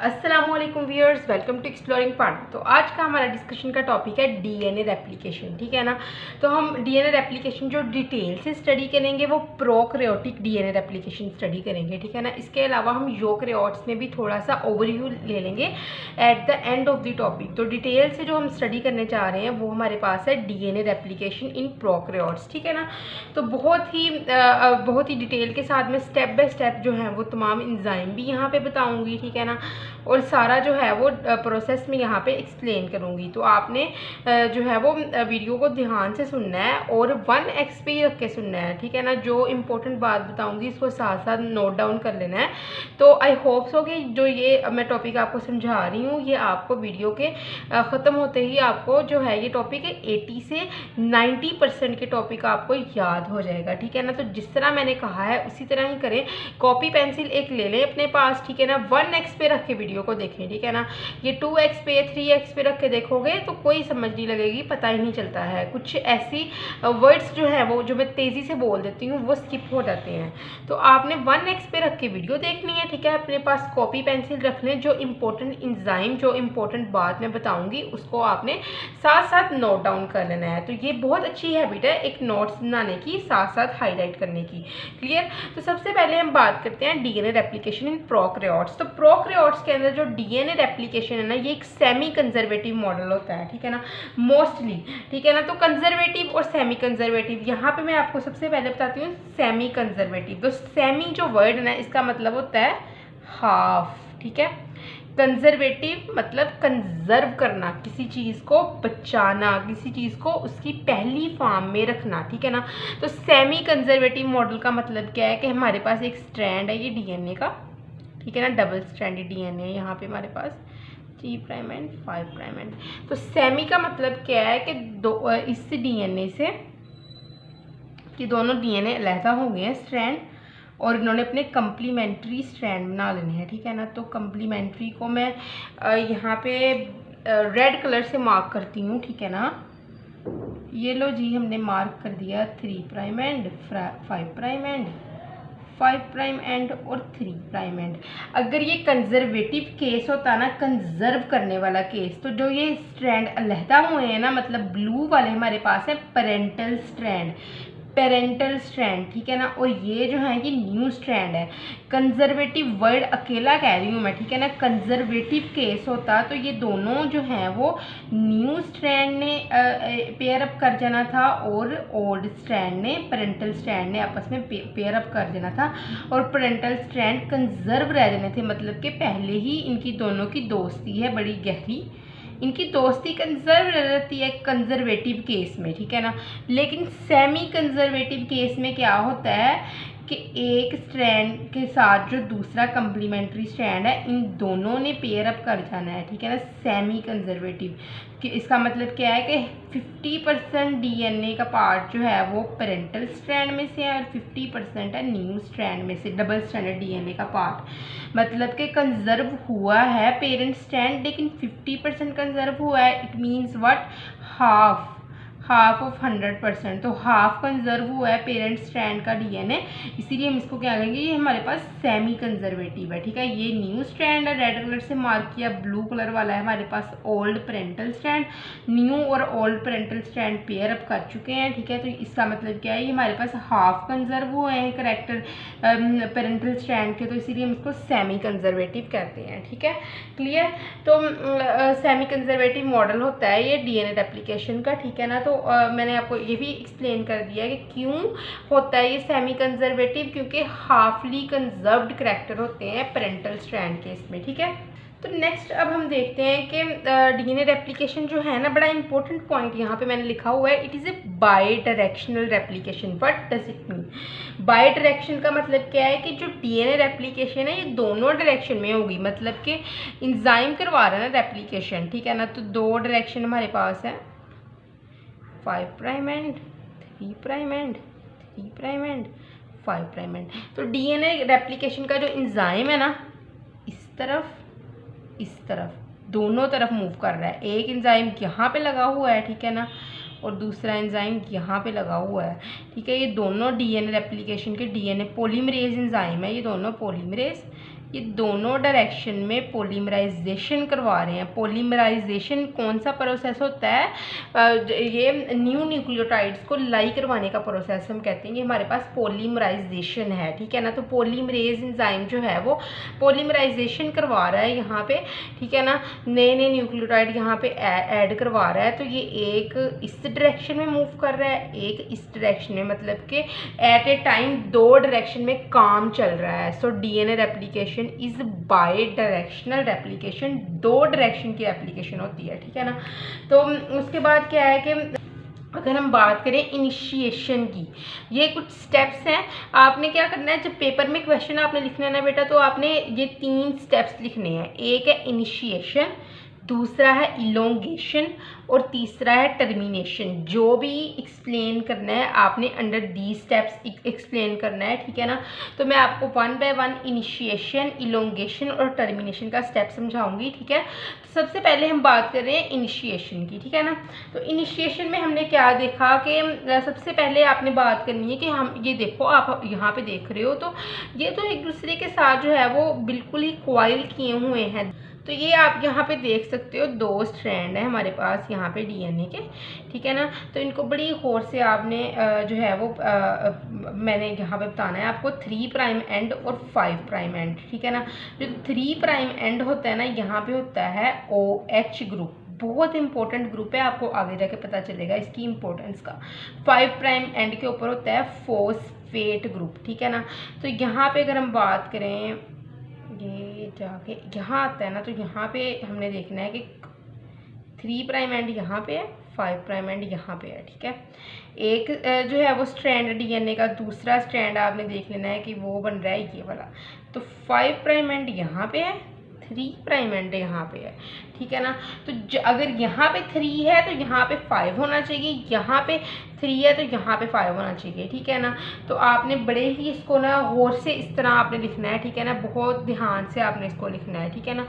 अस्सलामुअलैकुम viewers, welcome to exploring part. तो आज का हमारा डिस्कशन का टॉपिक है डीएनए रेप्लिकेशन, ठीक है ना। तो हम डीएनए रेप्लिकेशन जो डिटेल से स्टडी करेंगे वो प्रोकैरियोटिक डीएनए रेप्लिकेशन स्टडी करेंगे, ठीक है ना। इसके अलावा हम यूकैरियोट्स में भी थोड़ा सा ओवरव्यू ले लेंगे at the end of the topic. तो डिटेल से जो हम स्टडी करने चाह रहे हैं वो हमारे पास है डीएनए रेप्लिकेशन इन प्रोकैरियोट्स, ठीक है ना। तो बहुत ही डिटेल के साथ में स्टेप बाय स्टेप जो है वो तमाम एंजाइम भी यहाँ पे बताऊँगी, ठीक है ना। और सारा जो है वो प्रोसेस में यहाँ पे एक्सप्लेन करूँगी। तो आपने जो है वो वीडियो को ध्यान से सुनना है और 1x पे ही रख के सुनना है, ठीक है ना। जो इम्पोर्टेंट बात बताऊँगी इसको साथ साथ नोट डाउन कर लेना है। तो आई होप सो कि जो ये मैं टॉपिक आपको समझा रही हूँ ये आपको वीडियो के ख़त्म होते ही आपको जो है ये टॉपिक 80 से 90% के टॉपिक आपको याद हो जाएगा, ठीक है ना। तो जिस तरह मैंने कहा है उसी तरह ही करें। कॉपी पेंसिल एक ले लें अपने पास, ठीक है ना। 1x पे रख के वीडियो को देखें, ठीक है ना। ये 2x पे 3x पे रख के देखोगे तो कोई समझ नहीं लगेगी, पता ही नहीं चलता है। कुछ ऐसी वर्ड्स जो है वो जो मैं तेज़ी से बोल देती हूँ वो स्किप हो जाते हैं। तो आपने 1x पे रख के वीडियो देखनी है, ठीक है। अपने पास कॉपी पेंसिल रख लें। जो इम्पोर्टेंट इंजाइम जो इम्पोर्टेंट बात मैं बताऊँगी उसको आपने साथ साथ नोट डाउन कर लेना है। तो ये बहुत अच्छी हैबिट है एक नोट्स बनाने की, साथ साथ हाईलाइट करने की। क्लियर। तो सबसे पहले हम बात करते हैं डीएनए रेप्लिकेशन इन प्रोकैरियोट्स। तो प्रोकैरियोट्स के अंदर जो डीएनए रेप्लिकेशन है ना ये एक सेमी कंजर्वेटिव मॉडल होता है, ठीक है ना, मोस्टली, ठीक है ना। तो कंजर्वेटिव और सेमी कंजर्वेटिव, यहाँ पे मैं आपको सबसे पहले बताती हूँ सेमी कंजर्वेटिव। तो सेमी जो वर्ड है ना इसका मतलब होता है हाफ, ठीक है। कंजर्वेटिव मतलब कंजर्व करना, किसी चीज़ को बचाना, किसी चीज़ को उसकी पहली फॉर्म में रखना, ठीक है ना। तो सेमी कंजर्वेटिव मॉडल का मतलब क्या है कि हमारे पास एक स्ट्रैंड है ये डीएनए का, ठीक है ना। डबल स्ट्रैंडेड डीएनए है यहाँ पे हमारे पास 3' एंड 5' एंड। तो सेमी का मतलब क्या है कि इस डीएनए से कि दोनों डीएनए अलहदा हो गए हैं स्ट्रैंड और इन्होंने अपने कम्प्लीमेंट्री स्ट्रैंड बना लेने हैं, ठीक है ना। तो कम्प्लीमेंट्री को मैं यहाँ पे रेड कलर से मार्क करती हूँ, ठीक है ना। ये लो जी, हमने मार्क कर दिया 3' एंड 5' एंड 5' एंड और 3' एंड। अगर ये कंजर्वेटिव केस होता ना, कंजर्व करने वाला केस, तो जो ये स्ट्रैंड अलहदा हुए हैं ना, मतलब ब्लू वाले हमारे पास है पेरेंटल स्ट्रैंड, पेरेंटल स्ट्रैंड, ठीक है ना। और ये जो है ये न्यू स्ट्रैंड है। कंजर्वेटिव वर्ड अकेला कह रही हूँ मैं, ठीक है ना। कंजर्वेटिव केस होता तो ये दोनों जो हैं वो न्यू स्ट्रैंड ने पेयर अप कर जाना था और ओल्ड स्ट्रैंड ने, पेरेंटल स्ट्रैंड ने आपस में पेयर अप कर जाना था और पेरेंटल स्ट्रैंड कंजर्व रह जाने थे। मतलब कि पहले ही इनकी दोनों की दोस्ती है बड़ी गहरी, इनकी दोस्ती कंजर्व रहती है कंजर्वेटिव केस में, ठीक है ना। लेकिन सेमी कंजर्वेटिव केस में क्या होता है कि एक स्ट्रैंड के साथ जो दूसरा कम्प्लीमेंट्री स्ट्रैंड है इन दोनों ने पेयर अप कर जाना है, ठीक है ना। सेमी कंजर्वेटिव कि इसका मतलब क्या है कि 50% डीएनए का पार्ट जो है वो पेरेंटल स्ट्रैंड में से है और 50% है न्यू स्ट्रैंड में से, डबल स्ट्रैंडेड डीएनए का पार्ट। मतलब कि कंजर्व हुआ है पेरेंट स्ट्रैंड लेकिन 50% कंजर्व हुआ है। It means what, half of 100%। तो हाफ कंजर्व हुआ है पेरेंट स्ट्रैंड का डीएनए, इसीलिए हम इसको क्या कहेंगे, ये हमारे पास सेमी कंजर्वेटिव है, ठीक है। ये न्यू स्ट्रैंड है, रेड कलर से मार्क किया। ब्लू कलर वाला है हमारे पास ओल्ड पेरेंटल स्ट्रैंड। न्यू और old parental strand pair up कर चुके हैं, ठीक है। तो इसका मतलब क्या है, ये हमारे पास हाफ कंजर्व हुए हैं करेक्टर पेरेंटल स्ट्रैंड के, तो इसीलिए हम इसको सेमी कंजर्वेटिव कहते हैं, ठीक है। क्लियर। तो सेमी कंजर्वेटिव मॉडल होता है ये डीएनए रेप्लिकेशन का, ठीक है ना। तो मैंने आपको ये भी एक्सप्लेन कर दिया कि क्यों होता है ये सेमी कंजर्वेटिव, क्योंकि हाफली कंजर्व्ड करैक्टर होते हैं पेरेंटल स्ट्रैंड केस में, ठीक है। तो नेक्स्ट अब हम देखते हैं कि डीएनए रेप्लिकेशन जो है ना, बड़ा इंपॉर्टेंट पॉइंट यहाँ पे मैंने लिखा हुआ है, it is a by directional replication. What does it mean? By direction का मतलब क्या है कि जो डीएनए रेप्लिकेशन है ये दोनों डायरेक्शन में होगी। मतलब कि इंजाइम करवा रहा है ना रेप्लिकेशन, ठीक है ना। तो दो डायरेक्शन हमारे पास है, 5' एंड 3' एंड 3' एंड 5' एंड। तो डीएनए रेप्लिकेशन का जो इंजाइम है ना इस तरफ दोनों तरफ मूव कर रहा है। एक इंजाइम यहाँ पे लगा हुआ है, ठीक है ना, और दूसरा एंजाइम यहाँ पे लगा हुआ है, ठीक है। ये दोनों डीएनए रेप्लिकेशन के डीएनए पॉलीमरेज एंजाइम है, ये दोनों पॉलीमरेज ये दोनों डायरेक्शन में पॉलीमराइजेशन करवा रहे हैं। पॉलीमराइजेशन कौन सा प्रोसेस होता है? ये न्यू न्यूक्लियोटाइड्स को लाई करवाने का प्रोसेस हम कहते हैं कि हमारे पास पॉलीमराइजेशन है, ठीक है ना। तो पॉलीमरेज एंजाइम जो है वो पॉलीमराइजेशन करवा रहा है यहाँ पे, ठीक है ना, नए नए न्यूक्लियोटाइड यहाँ पे ऐड करवा रहा है। तो ये एक इस डायरेक्शन में मूव कर रहा है, एक इस डायरेक्शन में, मतलब कि एट ए टाइम दो डायरेक्शन में काम चल रहा है। So DNA replication is by directional replication, दो डायरेक्शन की रेप्लिकेशन होती है, ठीक है ना। तो उसके बाद क्या है कि अगर हम बात करें इनिशिएशन की, ये कुछ स्टेप्स हैं। आपने क्या करना है, जब पेपर में क्वेश्चन आपने लिखना है ना बेटा, तो आपने ये 3 स्टेप्स लिखने हैं। एक है इनिशिएशन, दूसरा है इलोंगेशन और तीसरा है टर्मिनेशन। जो भी एक्सप्लेन करना है आपने अंडर दी स्टेप्स एक्सप्लेन करना है, ठीक है ना। तो मैं आपको 1 बाय 1 इनिशिएशन, इलोंगेशन और टर्मिनेशन का स्टेप समझाऊंगी, ठीक है। तो सबसे पहले हम बात कर रहे हैं इनिशिएशन की, ठीक है ना। तो इनिशिएशन में हमने क्या देखा कि सबसे पहले आपने बात करनी है कि हम ये देखो, आप यहाँ पे देख रहे हो, तो ये तो एक दूसरे के साथ जो है वो बिल्कुल ही कॉइल किए हुए हैं। तो ये आप यहाँ पे देख सकते हो, 2 स्ट्रैंड है हमारे पास यहाँ पे डीएनए के, ठीक है ना। तो इनको बड़ी गौर से आपने जो है वो मैंने यहाँ पे बताना है आपको 3 प्राइम एंड और 5 प्राइम एंड, ठीक है ना। जो 3 प्राइम एंड होता है ना, यहाँ पे होता है OH ग्रुप, बहुत इंपॉर्टेंट ग्रुप है, आपको आगे जाके पता चलेगा इसकी इंपॉर्टेंस का। 5 प्राइम एंड के ऊपर होता है फॉस्फेट ग्रुप, ठीक है ना। तो यहाँ पे अगर हम बात करें, ये जाके यहाँ आता है ना, तो यहाँ पे हमने देखना है कि 3 प्राइम एंड यहाँ पे है, 5 प्राइम एंड यहाँ पे है, ठीक है। एक जो है वो स्ट्रैंड डीएनए का, दूसरा स्ट्रैंड आपने देख लेना है कि वो बन रहा है ये वाला। तो 5 प्राइम एंड यहाँ पे है, 3 प्राइम एंड यहाँ पे है, ठीक है ना। तो अगर यहाँ पे 3 है तो यहाँ पे 5 होना चाहिए, यहाँ पे 3 है तो यहाँ पे 5 होना चाहिए, ठीक है ना। तो आपने बड़े ही इसको ना गौर से इस तरह आपने लिखना है, ठीक है ना, बहुत ध्यान से आपने इसको लिखना है, ठीक है ना।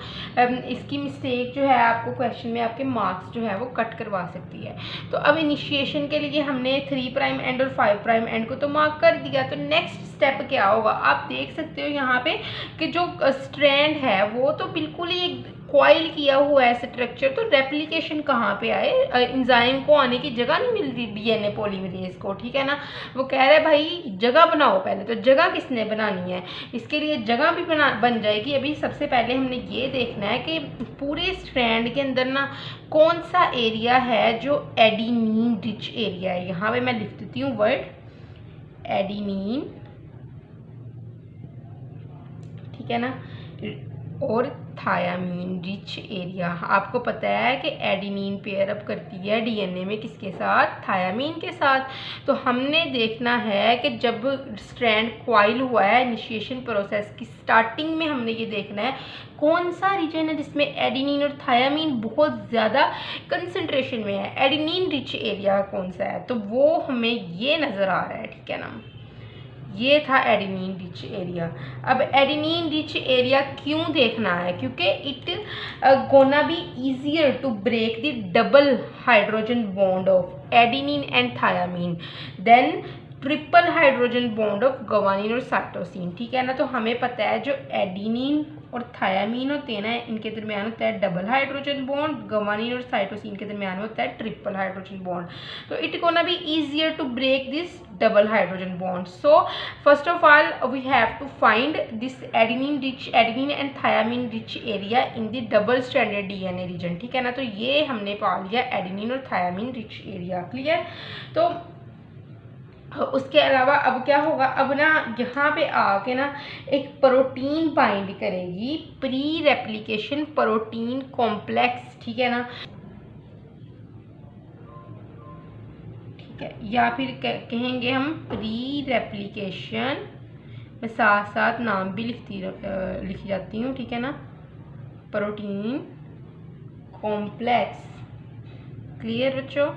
इसकी मिस्टेक जो है आपको क्वेश्चन में आपके मार्क्स जो है वो कट करवा सकती है। तो अब इनिशिएशन के लिए हमने 3 प्राइम एंड और 5 प्राइम एंड को तो मार्क कर दिया। तो नेक्स्ट स्टेप क्या होगा, आप देख सकते हो यहाँ पे कि जो स्ट्रैंड है वो तो बिल्कुल ही एक कॉइल किया हुआ है स्ट्रक्चर। तो रेप्लिकेशन कहाँ पे आए, एंजाइम को आने की जगह नहीं मिल रही डीएनए पॉलीमरेज को, ठीक है ना। वो कह रहे हैं भाई जगह बनाओ पहले। तो जगह किसने बनानी है, इसके लिए जगह भी बन जाएगी। अभी सबसे पहले हमने ये देखना है कि पूरे स्ट्रैंड के अंदर ना कौन सा एरिया है जो एडेनिन रिच एरिया है। यहाँ पे मैं लिख देती हूँ वर्ड एडेनिन, ठीक है ना, और थायामीन रिच एरिया। आपको पता है कि एडेनिन पेयर अप करती है डीएनए में किसके साथ, थायामीन के साथ। तो हमने देखना है कि जब स्ट्रैंड कॉइल हुआ है इनिशिएशन प्रोसेस की स्टार्टिंग में, हमने ये देखना है कौन सा रीजन है जिसमें एडेनिन और थायामीन बहुत ज़्यादा कंसंट्रेशन में है। एडेनिन रिच एरिया कौन सा है, तो वो हमें ये नज़र आ रहा है, ठीक है ना। ये था एडेनिन रिच एरिया। अब एडेनिन रिच एरिया क्यों देखना है, क्योंकि it gonna be easier to break the double hydrogen bond of adenine and thymine then triple hydrogen bond of guanine और साइटोसिन, ठीक है ना। तो हमें पता है जो एडेनिन और थायामीन होते हैं ना, इनके दरमियान होता है डबल हाइड्रोजन बॉन्ड, गुआनिन और साइटोसिन के दरमियान होता है ट्रिपल हाइड्रोजन बॉन्ड। तो it gonna be easier to break this double hydrogen bond. So first of all we have to find this adenine and thiamine rich area in the double stranded DNA region, ठीक है ना। तो ये हमने पा लिया adenine और thiamine rich area, clear. तो उसके अलावा अब क्या होगा, अब ना यहाँ पे आके ना एक प्रोटीन बाइंड करेगी, प्री रेप्लिकेशन प्रोटीन कॉम्प्लेक्स, ठीक है ना, या फिर कहेंगे हम प्री रेप्लिकेशन, मैं साथ साथ नाम भी लिखी जाती हूँ, ठीक है ना, प्रोटीन कॉम्प्लेक्स, क्लियर बच्चों।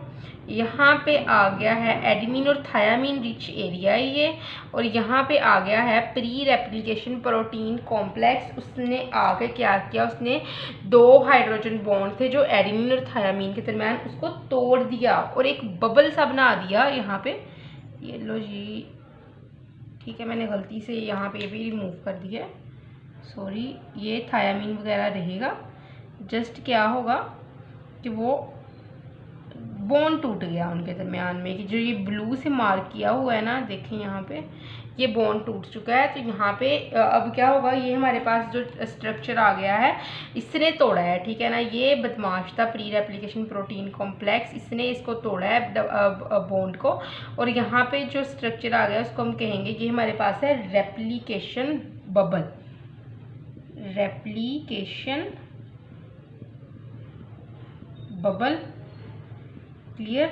यहाँ पे आ गया है एडेनिन और थायामीन रिच एरिया ये, और यहाँ पे आ गया है प्री रेप्लिकेशन प्रोटीन कॉम्प्लेक्स। उसने आगे क्या किया, उसने 2 हाइड्रोजन बॉन्ड थे जो एडेनिन और थायामीन के दरमियान, उसको तोड़ दिया और एक बबल सा बना दिया यहाँ पे। ये लो जी, ठीक है, मैंने गलती से यहाँ पे भी रिमूव कर दिया, सॉरी, ये थायामीन वगैरह रहेगा। जस्ट क्या होगा कि वो बॉन्ड टूट गया उनके दरमियान में, कि जो ये ब्लू से मार्क किया हुआ है ना, देखें यहाँ पे ये बॉन्ड टूट चुका है। तो यहाँ पे अब क्या होगा, ये हमारे पास जो स्ट्रक्चर आ गया है इसने तोड़ा है, ठीक है ना। ये बदमाश था प्री रेप्लिकेशन प्रोटीन कॉम्प्लेक्स, इसने इसको तोड़ा है बॉन्ड को, और यहाँ पे जो स्ट्रक्चर आ गया उसको हम कहेंगे ये हमारे पास है replication bubble. Replication bubble, clear.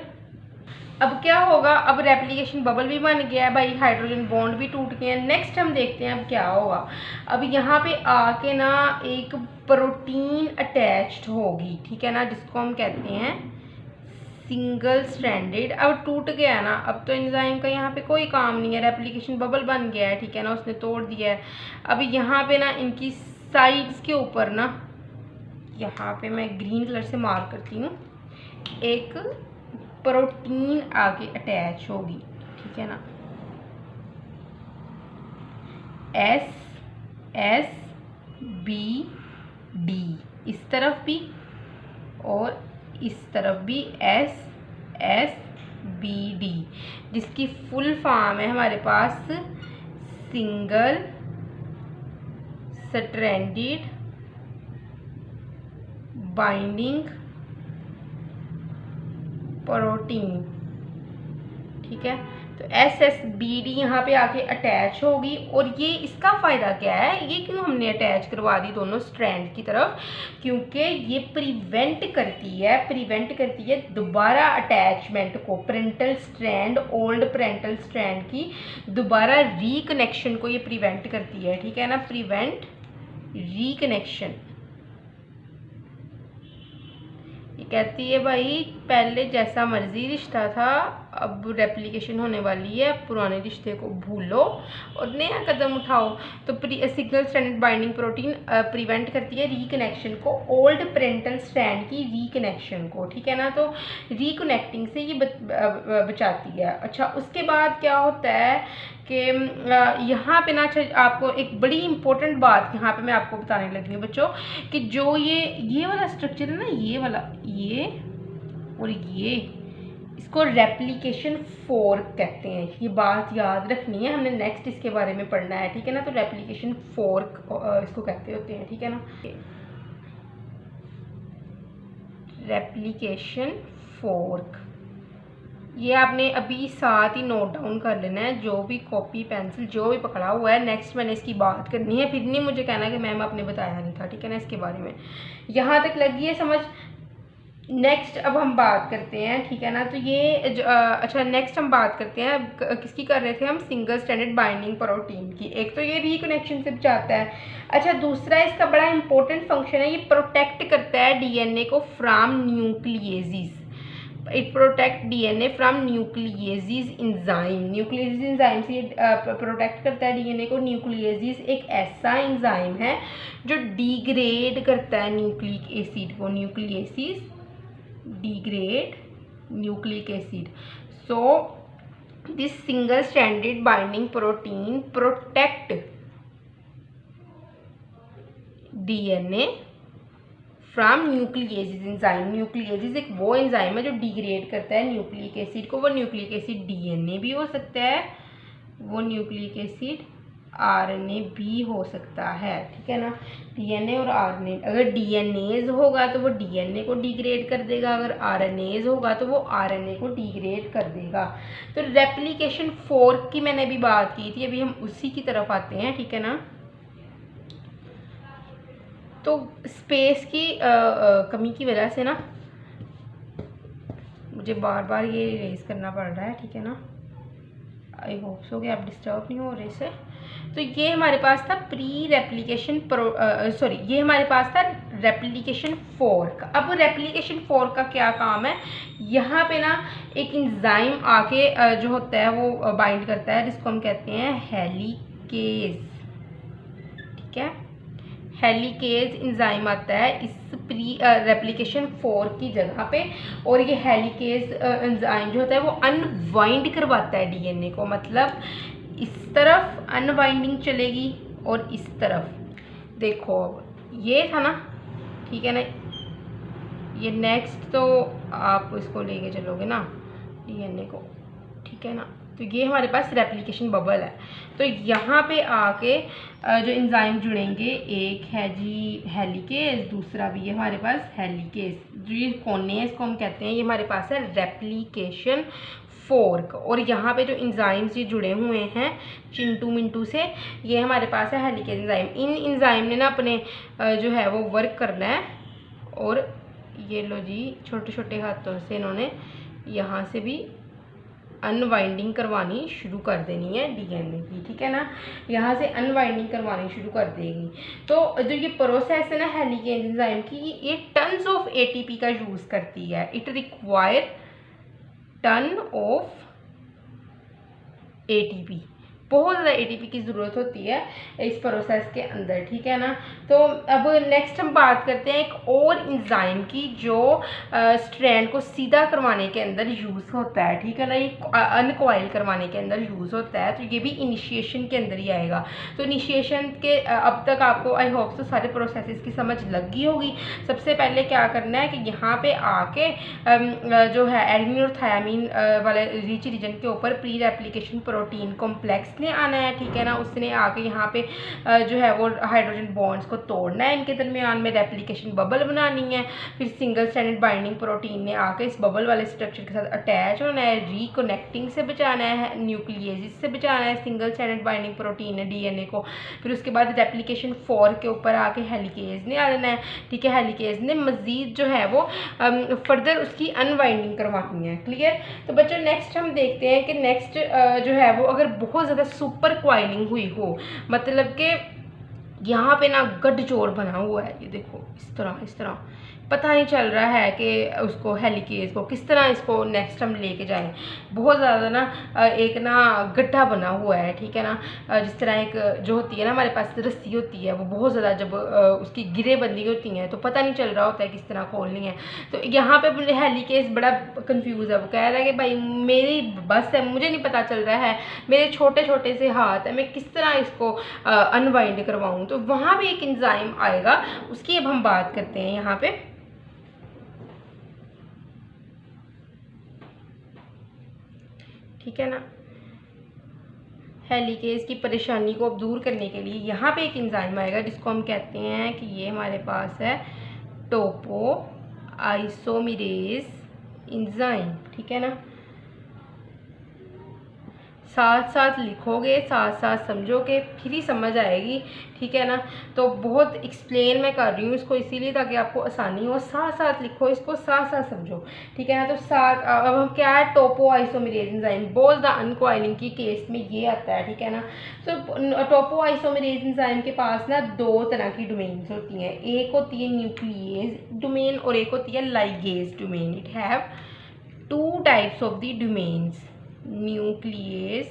अब क्या होगा, अब रेप्लिकेशन बबल भी बन गया है भाई, हाइड्रोजन बॉन्ड भी टूट गए हैं। नेक्स्ट हम देखते हैं अब क्या होगा। अब यहाँ पे आके ना एक प्रोटीन अटैच्ड होगी, ठीक है ना, जिसको हम कहते हैं सिंगल स्ट्रैंडेड। अब टूट गया ना, अब तो एंजाइम का यहाँ पे कोई काम नहीं है, रेप्लिकेशन बबल बन गया है, ठीक है ना, उसने तोड़ दिया है। अब यहाँ पे ना इनकी साइड्स के ऊपर ना, यहाँ पे मैं ग्रीन कलर से मार्क करती हूँ, एक प्रोटीन आगे अटैच होगी, ठीक है ना। SSBD इस तरफ भी और इस तरफ भी SSBD, जिसकी फुल फॉर्म है हमारे पास सिंगल स्ट्रैंडेड बाइंडिंग प्रोटीन, ठीक है। तो SSBD यहाँ पे आके अटैच होगी, और ये इसका फ़ायदा क्या है, ये क्यों हमने अटैच करवा दी दोनों स्ट्रैंड की तरफ, क्योंकि ये प्रिवेंट करती है दोबारा अटैचमेंट को, parental strand, old parental strand की दोबारा रिकनेक्शन को ये प्रिवेंट करती है, ठीक है ना, प्रिवेंट रिकनेक्शन। ये कहती है भाई पहले जैसा मर्जी रिश्ता था, अब रेप्लिकेशन होने वाली है, पुराने रिश्ते को भूलो और नया कदम उठाओ। तो single stranded binding protein prevent करती है रिकनेक्शन को, ओल्ड पेरेंटल स्ट्रैंड की रिकनेक्शन को, ठीक है ना। तो रिकनेक्टिंग से ये बचाती है। अच्छा, उसके बाद क्या होता है कि यहाँ पे ना, अच्छा आपको एक बड़ी इंपॉर्टेंट बात यहाँ पे मैं आपको बताने लगी हूँ बच्चों, कि जो ये वाला स्ट्रक्चर है ना, ये वाला, ये और ये, इसको रेप्लिकेशन फोर्क कहते हैं। ये बात याद रखनी है, हमने नेक्स्ट इसके बारे में पढ़ना है, ठीक है ना। तो रेप्लिकेशन फोर्क इसको कहते होते हैं, ठीक है ना, रेप्लिकेशन फोर्क। ये आपने अभी साथ ही नोट डाउन कर लेना है, जो भी कॉपी पेंसिल जो भी पकड़ा हुआ है। नेक्स्ट मैंने इसकी बात करनी है, फिर नहीं मुझे कहना कि मैम आपने बताया नहीं था, ठीक है ना, इसके बारे में। यहाँ तक लगी है समझ। नेक्स्ट अब हम बात करते हैं, ठीक है ना। तो ये अच्छा, नेक्स्ट हम बात करते हैं किसकी कर रहे थे हम, सिंगल स्ट्रैंडेड बाइंडिंग प्रोटीन की। एक तो ये रिकनेक्शन से बचाता है। अच्छा, दूसरा इसका बड़ा इंपॉर्टेंट फंक्शन है, ये प्रोटेक्ट करता है डीएनए को from nucleases. It protect DNA from nucleases enzyme. Nucleases enzyme से प्रोटेक्ट करता है डीएनए को। न्यूक्लिएसिस एक ऐसा एंजाइम है जो डिग्रेड करता है न्यूक्लिक एसिड को। न्यूक्लिएसिस degrade nucleic acid. So this single stranded binding protein protect DNA from nucleases enzyme. Nucleases एक वो एंजाइम है जो डिग्रेड करता है न्यूक्लिक एसिड को। वो न्यूक्लिक एसिड डीएनए भी हो सकता है, वो न्यूक्लिक एसिड आरएनए भी हो सकता है, ठीक है ना। डीएनए और आरएनए, अगर डीएनएज होगा तो वो डीएनए को डिग्रेड कर देगा, अगर आरएनएज होगा तो वो आरएनए को डिग्रेड कर देगा। तो रेप्लिकेशन फोर्क की मैंने अभी बात की थी, अभी हम उसी की तरफ आते हैं, ठीक है ना। तो स्पेस की कमी की वजह से ना मुझे बार बार ये इरेज करना पड़ रहा है, ठीक है ना। आई होप सो कि आप डिस्टर्ब नहीं हो रहे से। तो ये हमारे पास था प्री रेप्लिकेशन ये हमारे पास था रेप्लिकेशन फोर्क। अब रेप्लिकेशन फोर्क का क्या काम है, यहाँ पे ना एक एंजाइम आके जो होता है वो बाइंड करता है, जिसको हम कहते हैं हेलिकेज, ठीक है। हेलिकेज एंजाइम आता है इस प्री रेप्लिकेशन फोर्क की जगह पे, और ये हेलिकेज एंजाइम जो होता है वो अनवाइंड करवाता है डीएनए को। मतलब इस तरफ अनवाइंडिंग चलेगी और इस तरफ देखो ये था ना, ठीक है ना, ये नेक्स्ट तो आप इसको लेके चलोगे ना डीएनए को, ठीक है ना। तो ये हमारे पास रेप्लिकेशन बबल है। तो यहाँ पे आके जो एंजाइम जुड़ेंगे, एक है जी हेलिकेज, दूसरा भी है हमारे पास हेलिकेज। जो ये कोने हैं इसको हम कहते हैं, ये हमारे पास है रेप्लिकेशन फोर्क। और यहाँ पे जो एंजाइम्स ये जुड़े हुए हैं चिंटू मिंटू से, ये हमारे पास है हेलिकेज एंजाइम। इन एंजाइम ने ना अपने जो है वो वर्क करना है। और ये लो जी, छोटे छोटे हाथों से इन्होंने यहाँ से भी अनवाइंडिंग करवानी शुरू कर देनी है डीएनए की, ठीक है ना। यहाँ से अनवाइंडिंग करवानी शुरू कर देगी। तो जो ये प्रोसेस है ना हेलिकेज एंजाइम की, ये टन्स ऑफ एटीपी का यूज़ करती है। It require ton of ATP, बहुत ज़्यादा एटीपी की ज़रूरत होती है इस प्रोसेस के अंदर, ठीक है ना। तो अब नेक्स्ट हम बात करते हैं एक और एंजाइम की जो स्ट्रैंड को सीधा करवाने के अंदर यूज़ होता है, ठीक है ना। ये अनकॉइल करवाने के अंदर यूज़ होता है। तो ये भी इनिशिएशन के अंदर ही आएगा। तो इनिशिएशन के अब तक आपको आई होप तो सारे प्रोसेसेस की समझ लग गई होगी। सबसे पहले क्या करना है कि यहाँ पे आके जो है एडेनिन और थायामीन वाले रिच रीजन के ऊपर प्री रेप्लिकेशन प्रोटीन कॉम्प्लेक्स ने आना है, ठीक है ना। उसने आके यहाँ पे जो है वो हाइड्रोजन बॉन्ड्स को तोड़ना है, इनके दरमियान में रेप्लिकेशन बबल बनानी है। फिर सिंगल स्ट्रैंडेड बाइंडिंग प्रोटीन ने आके इस बबल वाले स्ट्रक्चर के साथ अटैच होना है, रिकनेक्टिंग से बचाना है, न्यूक्लियेसिस से बचाना है सिंगल स्ट्रैंडेड बाइंडिंग प्रोटीन ने डीएनए को। फिर उसके बाद रेप्लिकेशन 4 के ऊपर आके हेलिकेज ने आना है, ठीक है। हेलिकेज ने मजीद जो है वो फर्दर उसकी अनवाइंडिंग करवानी है। क्लियर। तो बच्चों नेक्स्ट हम देखते हैं कि नेक्स्ट जो है वो अगर बहुत ज़्यादा सुपर क्वाइलिंग हुई हो, मतलब कि यहाँ पे ना गठजोड़ बना हुआ है, ये देखो इस तरह पता नहीं चल रहा है कि उसको हेलिकेज को किस तरह इसको नेक्स्ट हम लेके जाएं। बहुत ज़्यादा ना एक ना गड्ढा बना हुआ है, ठीक है ना। जिस तरह एक जो होती है ना हमारे पास रस्सी होती है, वो बहुत ज़्यादा जब उसकी गिरे बंदी होती हैं तो पता नहीं चल रहा होता है किस तरह खोलनी है। तो यहाँ पे हेलिकेज बड़ा कंफ्यूज है। वो कह रहा है कि भाई मेरी बस है, मुझे नहीं पता चल रहा है, मेरे छोटे छोटे से हाथ है, मैं किस तरह इसको अनवाइंड करवाऊँ। तो वहाँ भी एक एंजाइम आएगा, उसकी अब हम बात करते हैं यहाँ पे। ठीक है ना। हेलिकेज की परेशानी को अब दूर करने के लिए यहाँ पे एक एंजाइम आएगा जिसको हम कहते हैं कि ये हमारे पास है टोपो आइसोमेरेज एंजाइम, ठीक है ना। साथ साथ लिखोगे, साथ साथ समझोगे, फिर ही समझ आएगी, ठीक है ना। तो बहुत एक्सप्लेन मैं कर रही हूँ इसको इसीलिए ताकि आपको आसानी हो। साथ साथ लिखो इसको, साथ साथ समझो, ठीक है ना। तो साथ अब हम क्या है, टोपो आइसोमेरेज एंजाइम बहुत ज़्यादा अनकॉइलिंग की केस में ये आता है, ठीक है ना। तो टोपो आइसोमेरेज एंजाइम के पास ना दो तरह की डोमेन्स होती हैं। एक होती है न्यूक्लियेज डोमेन और एक होती है ligase domain. It have 2 types of the domains, nuclease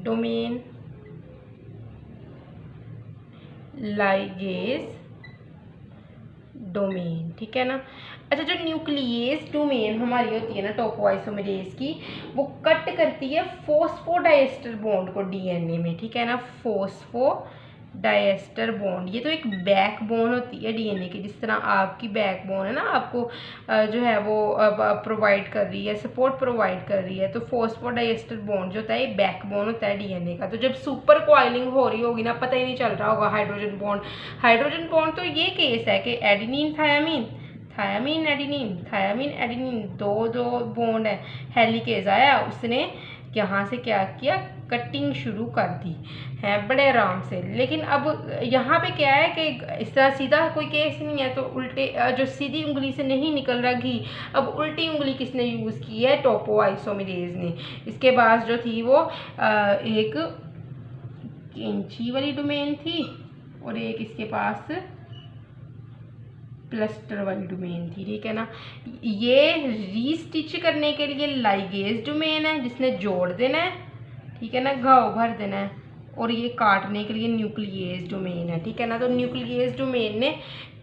domain, ligase domain, ठीक है ना। अच्छा, जो न्यूक्लियेज डोमेन हमारी होती है ना टोपो आइसोमेरेज की, वो कट करती है फॉस्फोडाइएस्टर बॉन्ड को डीएनए में, ठीक है ना। फॉस्फोडाइएस्टर बॉन्ड, ये तो एक बैक बोन होती है डीएनए की, जिस तरह आपकी बैक बोन है ना, आपको जो है वो प्रोवाइड कर रही है, सपोर्ट प्रोवाइड कर रही है। तो फॉस्फोडाइएस्टर बॉन्ड जो होता है ये बैक बोन होता है डीएनए का। तो जब सुपर कॉइलिंग हो रही होगी ना, पता ही नहीं चल रहा होगा हाइड्रोजन बॉन्ड। तो ये केस है कि adenine thiamine, thiamine adenine, thiamine adenine, दो बॉन्ड है। हेलिकेज आया, उसने यहाँ से क्या किया, कटिंग शुरू कर दी है बड़े आराम से। लेकिन अब यहाँ पे क्या है कि इस तरह सीधा कोई केस नहीं है, तो उल्टे जो सीधी उंगली से नहीं निकल रहा घी, अब उल्टी उंगली किसने यूज़ की है, टोपो आइसोमेरेज ने। इसके पास जो थी वो एक कैंची वाली डोमेन थी और एक इसके पास प्लस्टर वाली डोमेन थी, ठीक है ना। ये रीस्टिच करने के लिए लाइगेज डोमेन है जिसने जोड़ देना है, ठीक है ना, घाव भर देना है। और ये काटने के लिए न्यूक्लियेज डोमेन है, ठीक है ना। तो न्यूक्लियेज डोमेन ने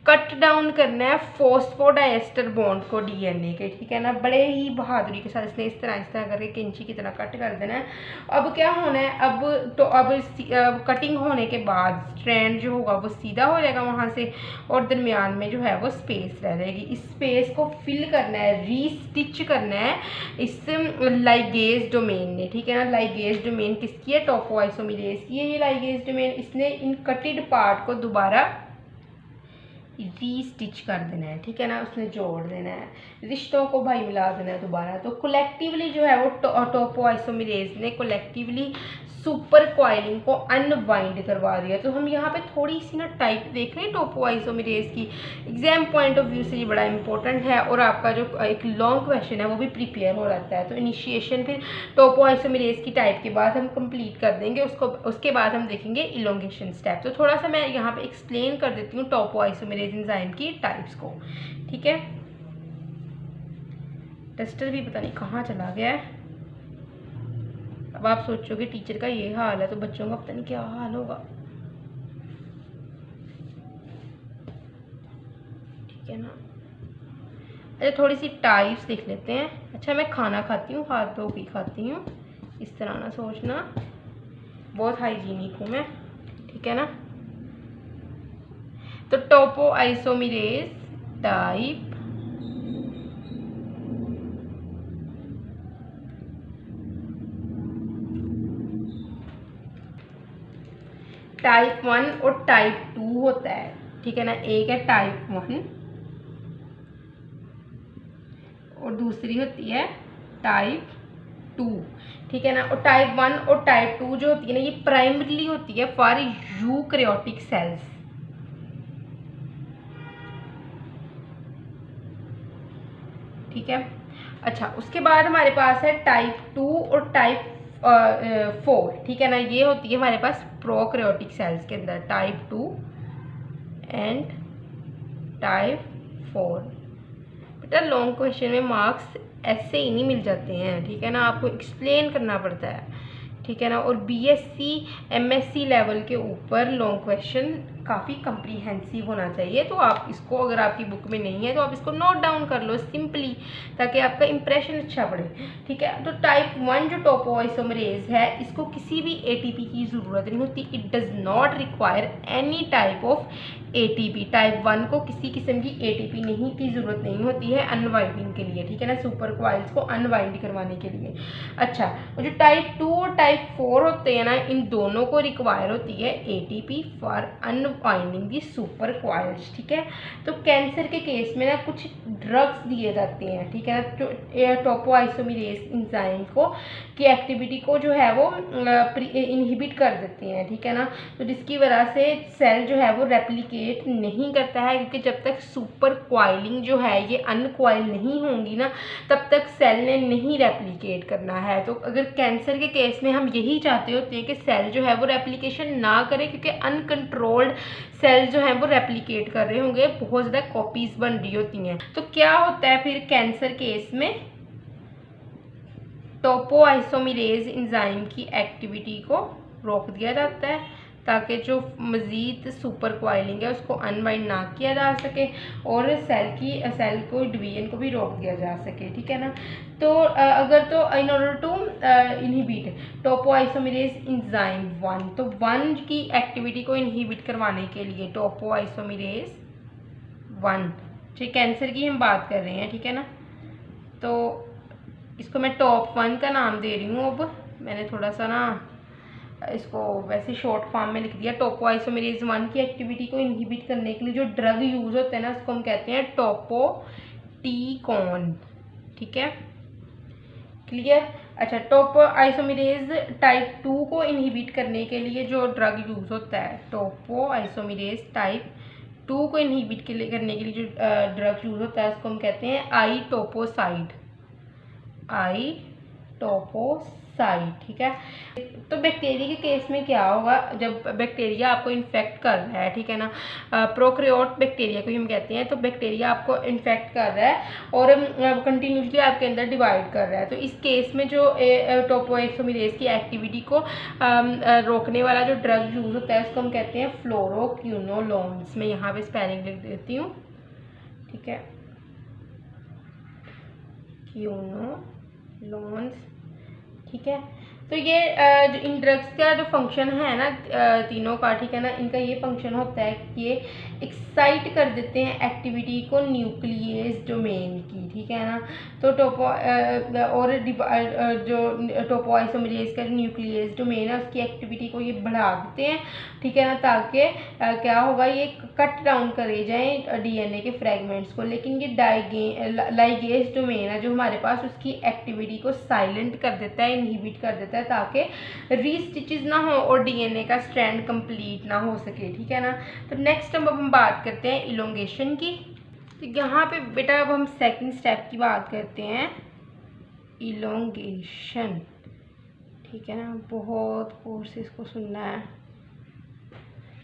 कट डाउन करना है फॉस्फोडाइएस्टर बॉन्ड को डीएनए के, ठीक है ना। बड़े ही बहादुरी के साथ इसने इस तरह करके कैंची की तरह कट कर देना है। अब क्या होना है, अब कटिंग होने के बाद स्ट्रैंड जो होगा वो सीधा हो जाएगा वहाँ से, और दरमियान में जो है वो स्पेस रह जाएगी। इस स्पेस को फिल करना है, रीस्टिच करना है इस लाइगेज डोमेन ने, ठीक है ना। लाइगेज डोमेन किसकी है, टोपोआइसोमेरेज की है ये लाइगेज डोमेन। इसने इन कटेड पार्ट को दोबारा रीस्टिच कर देना है, ठीक है ना। उसने जोड़ देना है, रिश्तों को भाई मिला देना है दोबारा। तो कलेक्टिवली जो है वो टोपोआइसोमेरेज ने कलेक्टिवली सुपर कॉइलिंग को अनवाइंड करवा दिया। तो हम यहाँ पे थोड़ी सी ना टाइप देख रहे हैं टोपोआइसोमेरेज की, एग्जाम पॉइंट ऑफ व्यू से ये बड़ा इंपॉर्टेंट है, और आपका जो एक लॉन्ग क्वेश्चन है वो भी प्रिपेयर हो जाता है। तो इनिशिएशन फिर टोपोआइसोमेरेज की टाइप के बाद हम कंप्लीट कर देंगे, उसके बाद हम देखेंगे इलोंगेशन स्टेप। तो थोड़ा सा मैं यहाँ पे एक्सप्लेन कर देती हूँ टोपोआइसोमेरेज एंजाइम की टाइप्स को, ठीक है। टेस्टर भी पता नहीं कहाँ चला गया है। अब आप सोचोगे टीचर का ये हाल है तो बच्चों का पता नहीं क्या हाल होगा, ठीक है ना। अच्छा थोड़ी सी टाइप्स देख लेते हैं। अच्छा मैं खाना खाती हूँ, हाथ धो के खाती हूँ, इस तरह ना सोचना, बहुत हाइजीनिक हूँ मैं, ठीक है ना। तो टोपोआइसोमेरेज टाइप टाइप 1 और टाइप 2 होता है, ठीक है ना। एक है टाइप 1 और दूसरी होती है टाइप 2, ठीक है ना। और टाइप 1 और टाइप 2 जो होती है ना ये प्राइमरीली होती है फॉर यूकैरियोटिक सेल्स, ठीक है। अच्छा उसके बाद हमारे पास है टाइप 2 और टाइप 4, ठीक है ना। ये होती है हमारे पास प्रोकैरियोटिक सेल्स के अंदर, टाइप 2 एंड टाइप 4। बेटा लॉन्ग क्वेश्चन में मार्क्स ऐसे ही नहीं मिल जाते हैं, ठीक है ना, आपको एक्सप्लेन करना पड़ता है, ठीक है ना। और बीएससी एमएससी लेवल के ऊपर लॉन्ग क्वेश्चन काफ़ी कम्प्रीहेंसिव होना चाहिए। तो आप इसको, अगर आपकी बुक में नहीं है तो आप इसको नोट डाउन कर लो सिंपली, ताकि आपका इंप्रेशन अच्छा पड़े, ठीक है। तो टाइप 1 जो टोपोआइसोमेरेज है इसको किसी भी एटीपी की ज़रूरत नहीं होती, it does not require any type of ATP. Type 1 को किसी किस्म की एटीपी नहीं की ज़रूरत नहीं होती है अनवाइंडिंग के लिए, ठीक है ना, सुपर कॉइल्स को अनवाइंड करवाने के लिए। अच्छा और जो टाइप 2 और टाइप 4 होते हैं ना, इन दोनों को रिक्वायर होती है ATP for unwinding the super coils, ठीक है। तो कैंसर के केस में ना कुछ ड्रग्स दिए जाते हैं, ठीक है ना, जो टोपोआइसोमेरेज एंजाइम को की एक्टिविटी को जो है वो इनहिबिट कर देते हैं, ठीक है ना। तो जिसकी वजह से सेल जो है वो रेप्लिकेट नहीं करता है, क्योंकि जब तक सुपर क्वाइलिंग जो है ये अनक्वाइल नहीं होंगी ना तब तक सेल ने नहीं रेप्लिकेट करना है। तो अगर कैंसर के केस में हम यही चाहते होते हैं कि सेल जो है वो रेप्लिकेशन ना करे, क्योंकि अनकंट्रोल्ड सेल जो है वो रेप्लिकेट कर रहे होंगे, बहुत ज़्यादा कॉपीज बन रही होती हैं। तो क्या होता है फिर कैंसर केस में, टोपोआइसोमेरेज एंजाइम की एक्टिविटी को रोक दिया जाता है, ताकि जो मज़ीद सुपर कॉइलिंग है उसको अनवाइंड ना किया जा सके, और सेल को डिवीजन को भी रोक दिया जा सके, ठीक है ना। तो अगर तो in order to inhibit topoisomerase enzyme 1, तो 1 की एक्टिविटी को इनहिबिट करवाने के लिए टोपोआइसोमेरेज 1, ठीक, कैंसर की हम बात कर रहे हैं, ठीक है ना। तो इसको मैं टॉप 1 का नाम दे रही हूँ। अब मैंने थोड़ा सा ना इसको वैसे शॉर्ट फॉर्म में लिख दिया। टोपोआइसोमेरेज 1 की एक्टिविटी को इनहिबिट करने के लिए जो ड्रग यूज़ होते हैं ना उसको हम कहते हैं टोपोटीकॉन, ठीक है, क्लियर। अच्छा टोपोआइसोमेरेज टाइप 2 को इनहिबिट करने के लिए जो ड्रग यूज़ होता है, टोपोआइसोमेरेज टाइप 2 को इनहिबिट करने के लिए जो ड्रग यूज़ होता है उसको हम कहते हैं आईटोपोसाइड, आईटोपोसाइड, साइड, ठीक है। तो बैक्टीरिया के केस में क्या होगा, जब बैक्टीरिया आपको इन्फेक्ट कर रहा है, ठीक है ना, प्रोकैरियोट बैक्टीरिया को हम कहते हैं, तो बैक्टीरिया आपको इन्फेक्ट कर रहा है और कंटिन्यूसली आपके अंदर डिवाइड कर रहा है, तो इस केस में जो टोपोइसोमेरेज की एक्टिविटी को रोकने वाला जो ड्रग यूज होता है उसको हम कहते हैं फ्लोरोक्विनोलोन्स। मैं यहाँ पे स्पेलिंग लिख देती हूँ, ठीक है, क्विनोलोन्स, ठीक है। तो ये जो इन ड्रग्स का जो फंक्शन है ना तीनों का, ठीक है ना, इनका ये फंक्शन होता है कि ये एक्साइट कर देते हैं एक्टिविटी को न्यूक्लियस डोमेन की, ठीक है ना। तो जो टोपोइसोमेरेज का न्यूक्लियस डोमेन है उसकी एक्टिविटी को ये बढ़ा देते हैं, ठीक है ना, ताकि क्या होगा, ये कट डाउन करे जाएं डीएनए के फ्रेगमेंट्स को। लेकिन ये लाइगेज डोमेन है जो हमारे पास, उसकी एक्टिविटी को साइलेंट कर देता है, इनहिबिट कर देता है, ताकि रीस्टिचेस ना हो और डीएनए का स्ट्रैंड कंप्लीट ना हो सके, ठीक है ना। तो नेक्स्ट अब हम बात करते हैं इलोंगेशन की। तो यहाँ पे बेटा अब हम सेकंड स्टेप की बात करते हैं, इलोंगेशन, ठीक है ना। बहुत कोर्स इसको सुनना है,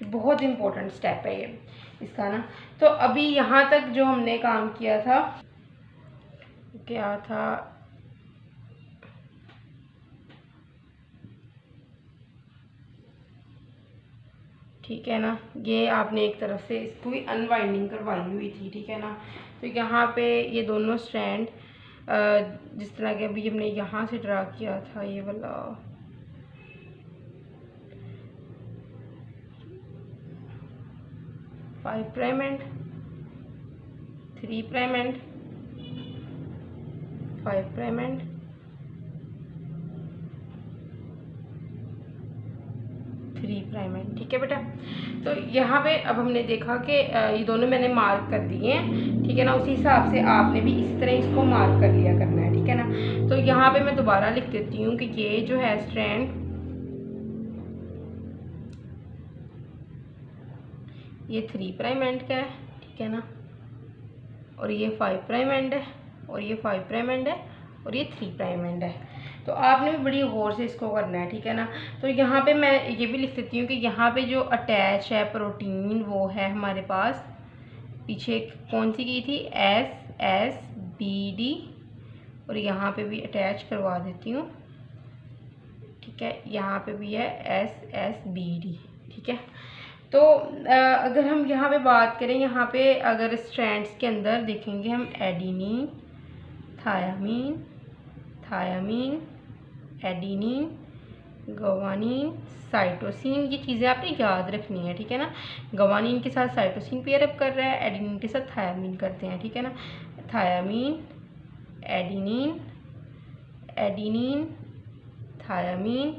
बहुत इम्पोर्टेंट स्टेप है ये इसका ना। तो अभी यहाँ तक जो हमने काम किया था, क्या था, ठीक है ना, ये आपने एक तरफ से इसको भी अनवाइंडिंग करवाई हुई थी, ठीक है ना। तो यहाँ पे ये दोनों स्ट्रैंड जिस तरह के अभी हमने यहाँ से ड्रा किया था, ये वाला 5 prime and 3 prime and 5 prime and 3 prime end, ठीक है बेटा। तो यहाँ पे अब हमने देखा कि ये दोनों मैंने मार्क कर दिए हैं, ठीक है ना। उसी हिसाब से आपने भी इसी तरह इसको मार्क कर लिया करना है, ठीक है ना। तो यहाँ पे मैं दोबारा लिख देती हूँ कि ये जो है स्ट्रैंड, ये 3 प्राइम एंड का है, ठीक है ना, और ये 5 प्राइम एंड है, और ये 5 प्राइम एंड है, और ये 3 प्राइम एंड है। तो आपने भी बड़ी गौर से इसको करना है, ठीक है ना। तो यहाँ पे मैं ये भी लिख देती हूँ कि यहाँ पे जो अटैच है प्रोटीन वो है हमारे पास, पीछे कौन सी की थी, SSBD, और यहाँ पे भी अटैच करवा देती हूँ, ठीक है, यहाँ पे भी है SSBD, ठीक है। तो अगर हम यहाँ पे बात करें, यहाँ पे अगर स्ट्रैंड्स के अंदर देखेंगे हम adenine, thiamine, thiamine, adenine, guanine, cytosine, ये चीज़ें आपने याद रखनी है, ठीक है ना। गवानीन के साथ साइटोसिन पेयर अप कर रहा है, एडिनिन के साथ थायामीन करते हैं, ठीक है ना। Thiamine, adenine, adenine, thiamine,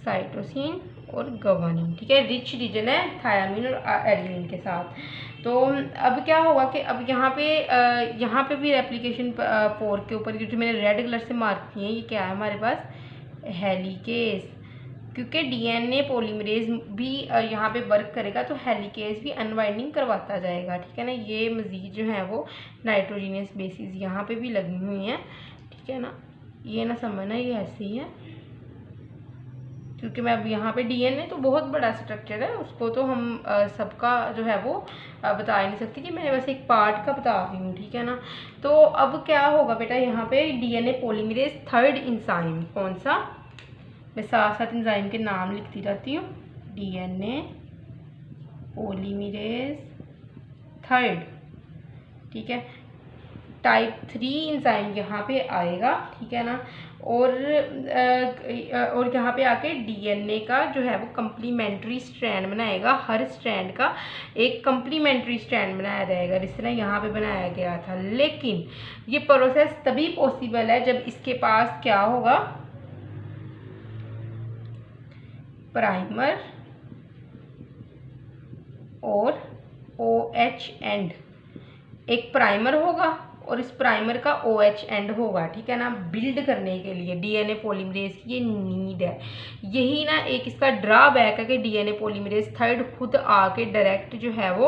cytosine और गवानीन, ठीक है। रिच रीजन है थायामीन और एडिनिन के साथ। तो अब क्या होगा कि अब यहाँ पे भी रेप्लिकेशन 4 के ऊपर जो मैंने रेड कलर से मार्क किए हैं, ये क्या है हमारे पास, हेलिकेज, क्योंकि डीएनए पॉलीमरेज भी यहाँ पे वर्क करेगा, तो हेलिकेज भी अनवाइंडिंग करवाता जाएगा, ठीक है ना। ये मज़ीद जो है वो नाइट्रोजीनियस बेसिस यहाँ पे भी लगी हुई हैं, ठीक है ना। ये ना समझना ये ऐसे ही है, क्योंकि मैं अब यहाँ पे डीएनए तो बहुत बड़ा स्ट्रक्चर है, उसको तो हम सबका जो है वो बता ही नहीं सकती, कि मैं बस एक पार्ट का बता रही हूँ, ठीक है ना। तो अब क्या होगा बेटा, यहाँ पे डीएनए पॉलीमरेज थर्ड इंजाइम, कौन सा, मैं साथ साथ इंजाइम के नाम लिखती जाती हूँ, डीएनए पॉलीमरेज थर्ड, ठीक है, टाइप 3 इंजाइम यहाँ पे आएगा, ठीक है ना। और यहाँ पे आके डीएनए का जो है वो कंप्लीमेंट्री स्ट्रैंड बनाएगा, हर स्ट्रैंड का एक कंप्लीमेंट्री स्ट्रैंड बनाया जाएगा, जिस तरह यहाँ पे बनाया गया था। लेकिन ये प्रोसेस तभी पॉसिबल है जब इसके पास क्या होगा, प्राइमर और OH एंड, एक प्राइमर होगा और इस प्राइमर का OH एंड होगा, ठीक है ना। बिल्ड करने के लिए DNA पॉलीमरेज की ये नीड है। यही ना एक इसका ड्रॉबैक है कि DNA पॉलीमरेज थर्ड खुद आके डायरेक्ट जो है वो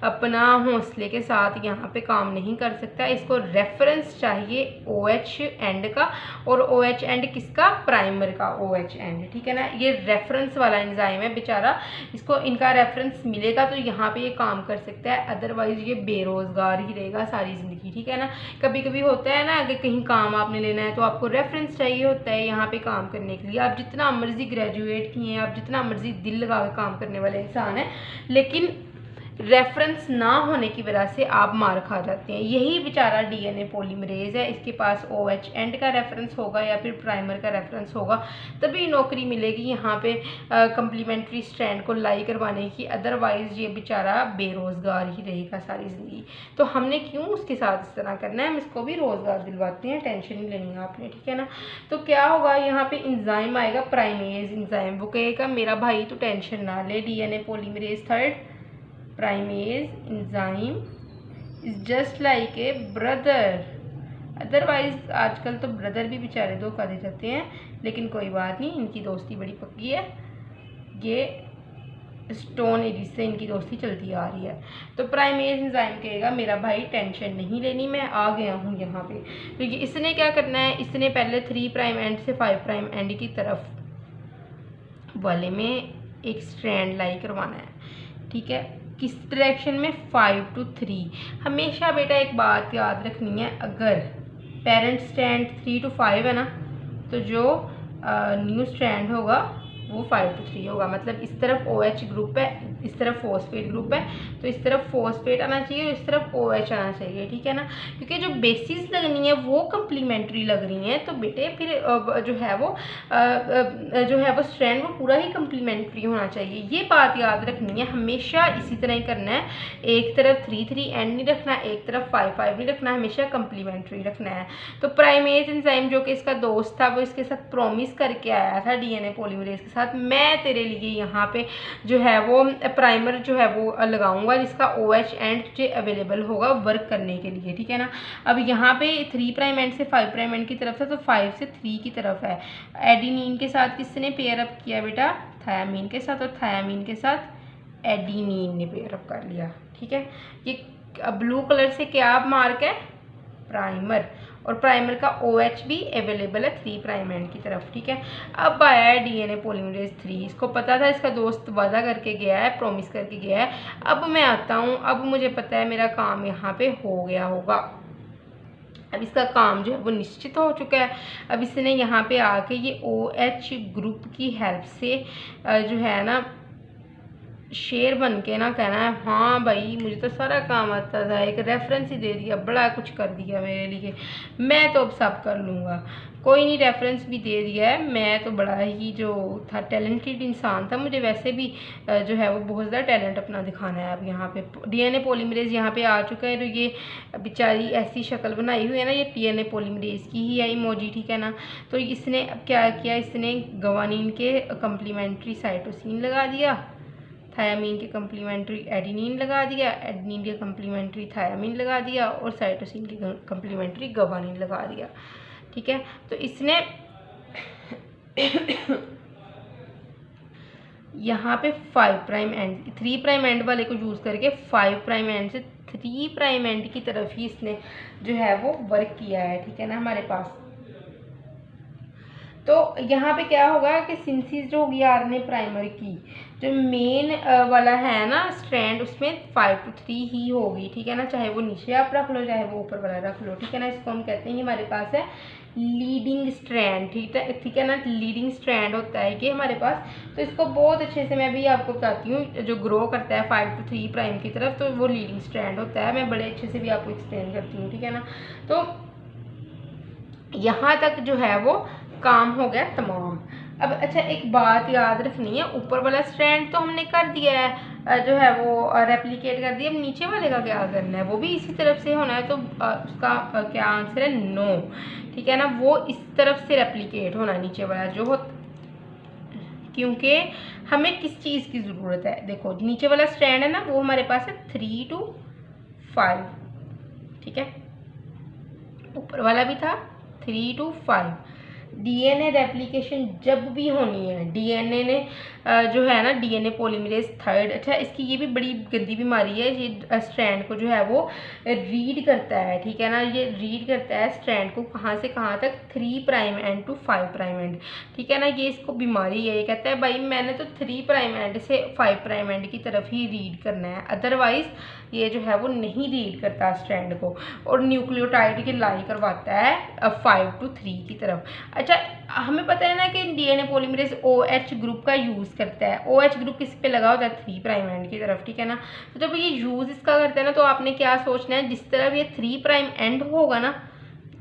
अपना हौसले के साथ यहाँ पे काम नहीं कर सकता। इसको रेफरेंस चाहिए OH एंड का, और OH एंड किसका, प्राइमर का OH एंड, ठीक है ना। ये रेफरेंस वाला एंजाइम है बेचारा, इसको इनका रेफरेंस मिलेगा तो यहाँ पे ये काम कर सकता है, अदरवाइज ये बेरोजगार ही रहेगा सारी ज़िंदगी, ठीक है ना। कभी कभी होता है ना कि कहीं काम आपने लेना है तो आपको रेफरेंस चाहिए होता है यहाँ पे काम करने के लिए। आप जितना मर्जी ग्रेजुएट किए हैं, आप जितना मर्जी दिल लगा के काम करने वाले इंसान हैं, लेकिन रेफरेंस ना होने की वजह से आप मार खा जाते हैं। यही बेचारा DNA पॉलीमरेज है, इसके पास OH एंड का रेफरेंस होगा या फिर प्राइमर का रेफरेंस होगा, तभी नौकरी मिलेगी यहाँ पे कम्प्लीमेंट्री स्ट्रैंड को लाई करवाने की, अदरवाइज ये बेचारा बेरोज़गार ही रहेगा सारी ज़िंदगी। तो हमने क्यों उसके साथ इस तरह करना है, हम इसको भी रोज़गार दिलवाते हैं, टेंशन नहीं लेनी है आपने, ठीक है ना। तो क्या होगा, यहाँ पे इंजाइम आएगा प्राइमेज इंजाइम, वो कहेगा मेरा भाई तो टेंशन ना ले, DNA polymerase third primase enzyme is just like a brother. Otherwise आजकल तो ब्रदर भी बेचारे धोखा दे जाते हैं, लेकिन कोई बात नहीं, इनकी दोस्ती बड़ी पक्की है, ये स्टोन एज से इनकी दोस्ती चलती आ रही है। तो प्राइमेज इंजाइम कहेगा मेरा भाई टेंशन नहीं लेनी, मैं आ गया हूँ यहाँ पे। तो ये इसने क्या करना है, इसने पहले 3 प्राइम एंड से 5 प्राइम एंड की तरफ वाले में एक स्ट्रैंड लाई करवाना है, ठीक है। किस डायरेक्शन में, 5 to 3। हमेशा बेटा एक बात याद रखनी है, अगर पेरेंट स्ट्रैंड 3 to 5 है ना, तो जो न्यू स्ट्रैंड होगा वो 5 to 3 होगा। मतलब इस तरफ OH ग्रुप है, इस तरफ फॉस्फेट ग्रुप है, तो इस तरफ फॉस्फेट आना चाहिए, इस तरफ OH आना चाहिए, ठीक है ना। क्योंकि जो बेसिस लगनी है वो कम्प्लीमेंट्री लग रही हैं, तो बेटे फिर जो है वो स्ट्रैंड वो पूरा ही कम्प्लीमेंट्री होना चाहिए। ये बात याद रखनी है, हमेशा इसी तरह ही करना है। एक तरफ 3 एंड नहीं रखना, एक तरफ 5 नहीं रखना, हमेशा कम्प्लीमेंट्री रखना है। तो प्राइमेज एंजाइम जो कि इसका दोस्त था, वो इसके साथ प्रॉमिस करके आया था DNA पॉलीमरेज के साथ, मैं तेरे लिए यहाँ पे जो है वो प्राइमर जो है वो लगाऊंगा जिसका OH एंड तुझे अवेलेबल होगा वर्क करने के लिए, ठीक है ना। अब यहाँ पे 3 प्राइम एंड से 5 प्राइम एंड की तरफ था, तो 5 से 3 की तरफ है। एडिनिन के साथ किसने पेयर अप किया बेटा, थायामीन के साथ, और थायामीन के साथ एडिनिन ने पेयर अप कर लिया, ठीक है। ये ब्लू कलर से क्या मार्क है, प्राइमर, और प्राइमर का OH भी अवेलेबल है 3 प्राइम एंड की तरफ, ठीक है। अब आया है DNA पॉलीमरेज 3, इसको पता था, इसका दोस्त वादा करके गया है, प्रॉमिस करके गया है। अब मैं आता हूँ, अब मुझे पता है मेरा काम यहाँ पे हो गया होगा, अब इसका काम जो है वो निश्चित हो चुका है। अब इसने यहाँ पे आके ये OH ग्रुप की हेल्प से जो है ना शेर बन के ना कहना है, हाँ भाई मुझे तो सारा काम आता था, एक रेफरेंस ही दे दिया, बड़ा कुछ कर दिया मेरे लिए, मैं तो अब सब कर लूँगा। कोई नहीं, रेफरेंस भी दे दिया है, मैं तो बड़ा ही जो था टैलेंटेड इंसान था, मुझे वैसे भी जो है वो बहुत ज़्यादा टैलेंट अपना दिखाना है। अब यहाँ पे DNA पॉलीमरेज यहाँ पे आ चुका है, तो ये बेचारी ऐसी शक्ल बनाई हुई है ना, ये DNA पॉलीमरेज की ही है इमोजी, ठीक है ना। तो इसने अब क्या किया, इसने गवानीन के कम्प्लीमेंट्री साइटोसिन लगा दिया, थायामीन के कम्प्लीमेंट्री एडिनिन लगा दिया, एडिनिन के कम्प्लीमेंट्री थायामीन लगा दिया, और साइटोसिन के कम्प्लीमेंट्री गवानीन लगा दिया, ठीक है। तो इसने यहाँ पे 5 प्राइम एंड 3 प्राइम एंड वाले को यूज़ करके 5 प्राइम एंड से 3 प्राइम एंड की तरफ ही इसने जो है वो वर्क किया है, ठीक है ना हमारे पास। तो यहाँ पे क्या होगा कि सिंथेसिस जो होगी RNA प्राइमर की, जो मेन वाला है ना स्ट्रैंड, उसमें 5 to 3 ही होगी, ठीक है ना। चाहे वो नीचे आप रख लो, चाहे वो ऊपर वाला रख लो, ठीक है ना। इसको हम कहते हैं हमारे पास है लीडिंग स्ट्रैंड, ठीक है ना। लीडिंग स्ट्रैंड होता है कि हमारे पास, तो इसको बहुत अच्छे से मैं भी आपको बताती हूँ, जो ग्रो करता है 5 to 3 प्राइम की तरफ, तो वो लीडिंग स्ट्रैंड होता है, मैं बड़े अच्छे से भी आपको एक्सप्लेन करती हूँ, ठीक है ना। तो यहाँ तक जो है वो काम हो गया तमाम। अब अच्छा एक बात याद रखनी है, ऊपर वाला स्ट्रैंड तो हमने कर दिया है, जो है वो रेप्लिकेट कर दिया, अब नीचे वाले का क्या करना है, वो भी इसी तरफ से होना है। तो उसका क्या आंसर है, नो, ठीक है ना। वो इस तरफ से रेप्लिकेट होना नीचे वाला जो हो, क्योंकि हमें किस चीज़ की ज़रूरत है, देखो नीचे वाला स्ट्रैंड है ना, वो हमारे पास है 3 to 5, ठीक है। ऊपर वाला भी था 3 to 5। डीएनए रेप्लिकेशन जब भी होनी है, डीएनए ने जो है ना, डीएनए पॉलीमरेज थर्ड, अच्छा इसकी ये भी बड़ी गंदी बीमारी है, ये स्ट्रैंड को जो है वो रीड करता है, ठीक है ना, ये रीड करता है स्ट्रैंड को कहाँ से कहाँ तक, 3 prime end to 5 prime end, ठीक है ना, ये इसको बीमारी है। ये कहता है भाई मैंने तो 3 प्राइम एंड से 5 प्राइम एंड की तरफ ही रीड करना है, अदरवाइज ये जो है वो नहीं रीड करता स्ट्रैंड को, और न्यूक्लियोटाइड की लाई करवाता है 5 to 3 की तरफ। अच्छा हमें पता है ना कि डीएनए पॉलीमरेज OH ग्रुप का यूज़ करता है, OH ग्रुप किस पे लगा होता है, 3 प्राइम एंड की तरफ, ठीक है ना। तो जब ये यूज़ इसका करता है ना, तो आपने क्या सोचना है, जिस तरफ ये 3 प्राइम एंड होगा ना,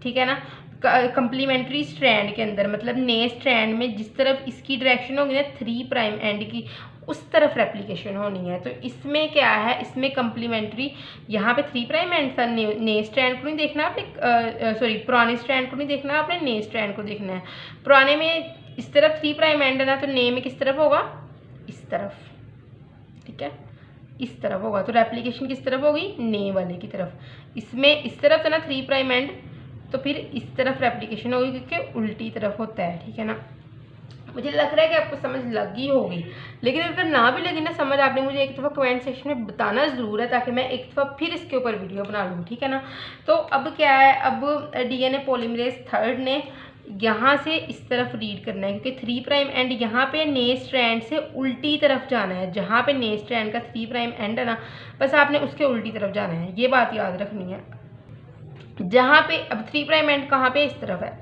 ठीक है ना, कंप्लीमेंट्री स्ट्रैंड के अंदर, मतलब नए स्ट्रैंड में जिस तरफ इसकी डायरेक्शन होगी ना 3 प्राइम एंड की, उस तरफ रेप्लिकेशन होनी है। तो इसमें क्या है, इसमें कंप्लीमेंट्री, यहाँ पे 3 प्राइम एंड था, नए स्ट्रैंड को नहीं देखना आपने, सॉरी पुराने स्ट्रैंड को नहीं देखना आपने, नए स्ट्रैंड को देखना है। पुराने में इस तरफ 3 प्राइम एंड है ना, तो नए में किस तरफ होगा, इस तरफ, ठीक है, इस तरफ होगा। तो रेप्लिकेशन किस तरफ होगी, नए वाले की तरफ। इसमें इस तरफ था ना 3 प्राइम एंड, तो फिर इस तरफ रेप्लिकेशन होगी क्योंकि उल्टी तरफ होता है, ठीक है ना। मुझे लग रहा है कि आपको समझ लगी होगी, लेकिन अगर ना भी लगी ना समझ, आपने मुझे एक दफ़ा कमेंट सेक्शन में बताना ज़रूर है, ताकि मैं एक दफ़ा फिर इसके ऊपर वीडियो बना लूँ, ठीक है ना। तो अब क्या है, अब डीएनए पॉलीमरेज थर्ड ने यहाँ से इस तरफ रीड करना है, क्योंकि 3 प्राइम एंड यहाँ पे नए स्ट्रैंड से उल्टी तरफ जाना है, जहाँ पे नए स्ट्रैंड का 3 प्राइम एंड है ना, बस आपने उसके उल्टी तरफ जाना है, ये बात याद रखनी है। जहाँ पे अब 3 प्राइम एंड कहाँ पे, इस तरफ है,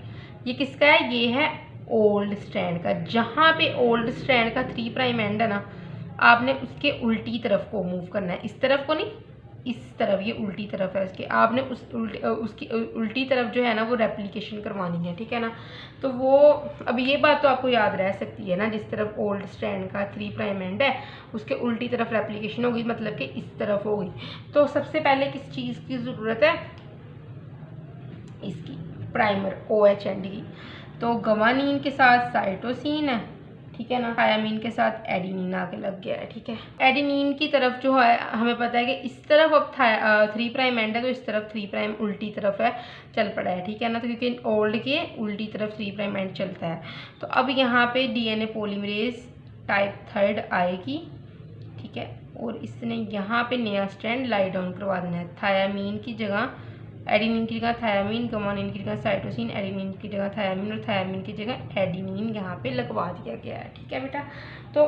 ये किसका है, ये है ओल्ड स्ट्रैंड का। जहाँ पे ओल्ड स्ट्रैंड का 3 प्राइम एंड है ना, आपने उसके उल्टी तरफ को मूव करना है, इस तरफ को नहीं, इस तरफ, ये उल्टी तरफ है उसके, आपने उसकी उल्टी तरफ जो है ना वो रेप्लिकेशन करवानी है, ठीक है ना। तो वो अब ये बात तो आपको याद रह सकती है ना, जिस तरफ ओल्ड स्ट्रैंड का 3 प्राइम एंड है उसके उल्टी तरफ रेप्लिकेशन होगी, मतलब कि इस तरफ होगी। तो सबसे पहले किस चीज़ की ज़रूरत है, इसकी प्राइमर OH एंड की। तो गवानीन के साथ साइटोसिन है, ठीक है ना, थायामीन के साथ एडेनिन आके लग गया है, ठीक है। एडेनिन की तरफ जो है हमें पता है कि इस तरफ अब 3 प्राइम एंड है, तो इस तरफ 3 प्राइम उल्टी तरफ है, चल पड़ा है, ठीक है ना। तो क्योंकि ओल्ड के उल्टी तरफ 3 प्राइम एंड चलता है, तो अब यहाँ पे डीएनए पॉलीमरेज टाइप थर्ड आएगी, ठीक है, और इसने यहाँ पे नया स्ट्रैंड लाई डाउन करवा देना है। थायामीन की जगह एडेनिन की जगह थायामीन, गवानीन की जगह साइटोसिन, एडेनिन की जगह थायामीन, और थायामीन की जगह एडेनिन यहाँ पे लगवा दिया गया है, ठीक है बेटा। तो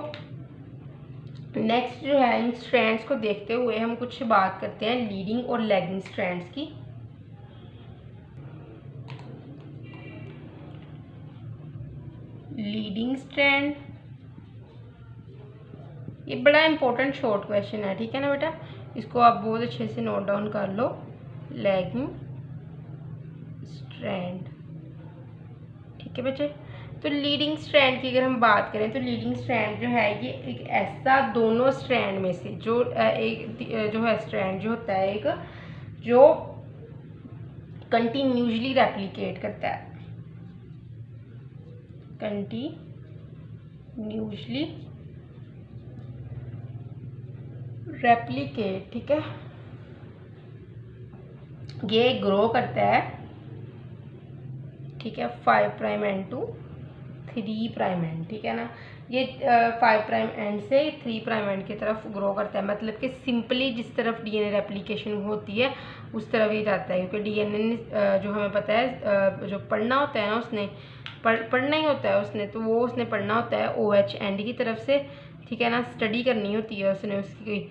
नेक्स्ट जो है, इन स्ट्रैंड्स को देखते हुए हम कुछ बात करते हैं लीडिंग और लैगिंग स्ट्रैंड्स की। लीडिंग स्ट्रैंड, ये बड़ा इंपॉर्टेंट शॉर्ट क्वेश्चन है, ठीक है ना बेटा, इसको आप बहुत अच्छे से नोट डाउन कर लो। लैगिंग स्ट्रैंड, ठीक है बच्चे। तो लीडिंग स्ट्रैंड की अगर हम बात करें, तो लीडिंग स्ट्रैंड जो है ये एक ऐसा दोनों स्ट्रैंड में से जो एक जो है स्ट्रैंड जो होता है एक जो कंटिन्यूसली रेप्लिकेट करता है, कंटिन्यूसली रेप्लिकेट, ठीक है, ये ग्रो करता है, ठीक है, 5 prime end to 3 prime end, ठीक है ना। ये 5 प्राइम एंड से 3 प्राइम एंड की तरफ ग्रो करता है, मतलब कि सिंपली जिस तरफ डीएनए रेप्लिकेशन होती है उस तरफ ये जाता है, क्योंकि डीएनए जो हमें पता है जो पढ़ना होता है ना, उसने पढ़ना ही होता है उसने, तो वो उसने पढ़ना होता है OH एंड की तरफ से, ठीक है ना, स्टडी करनी होती है उसने उसकी।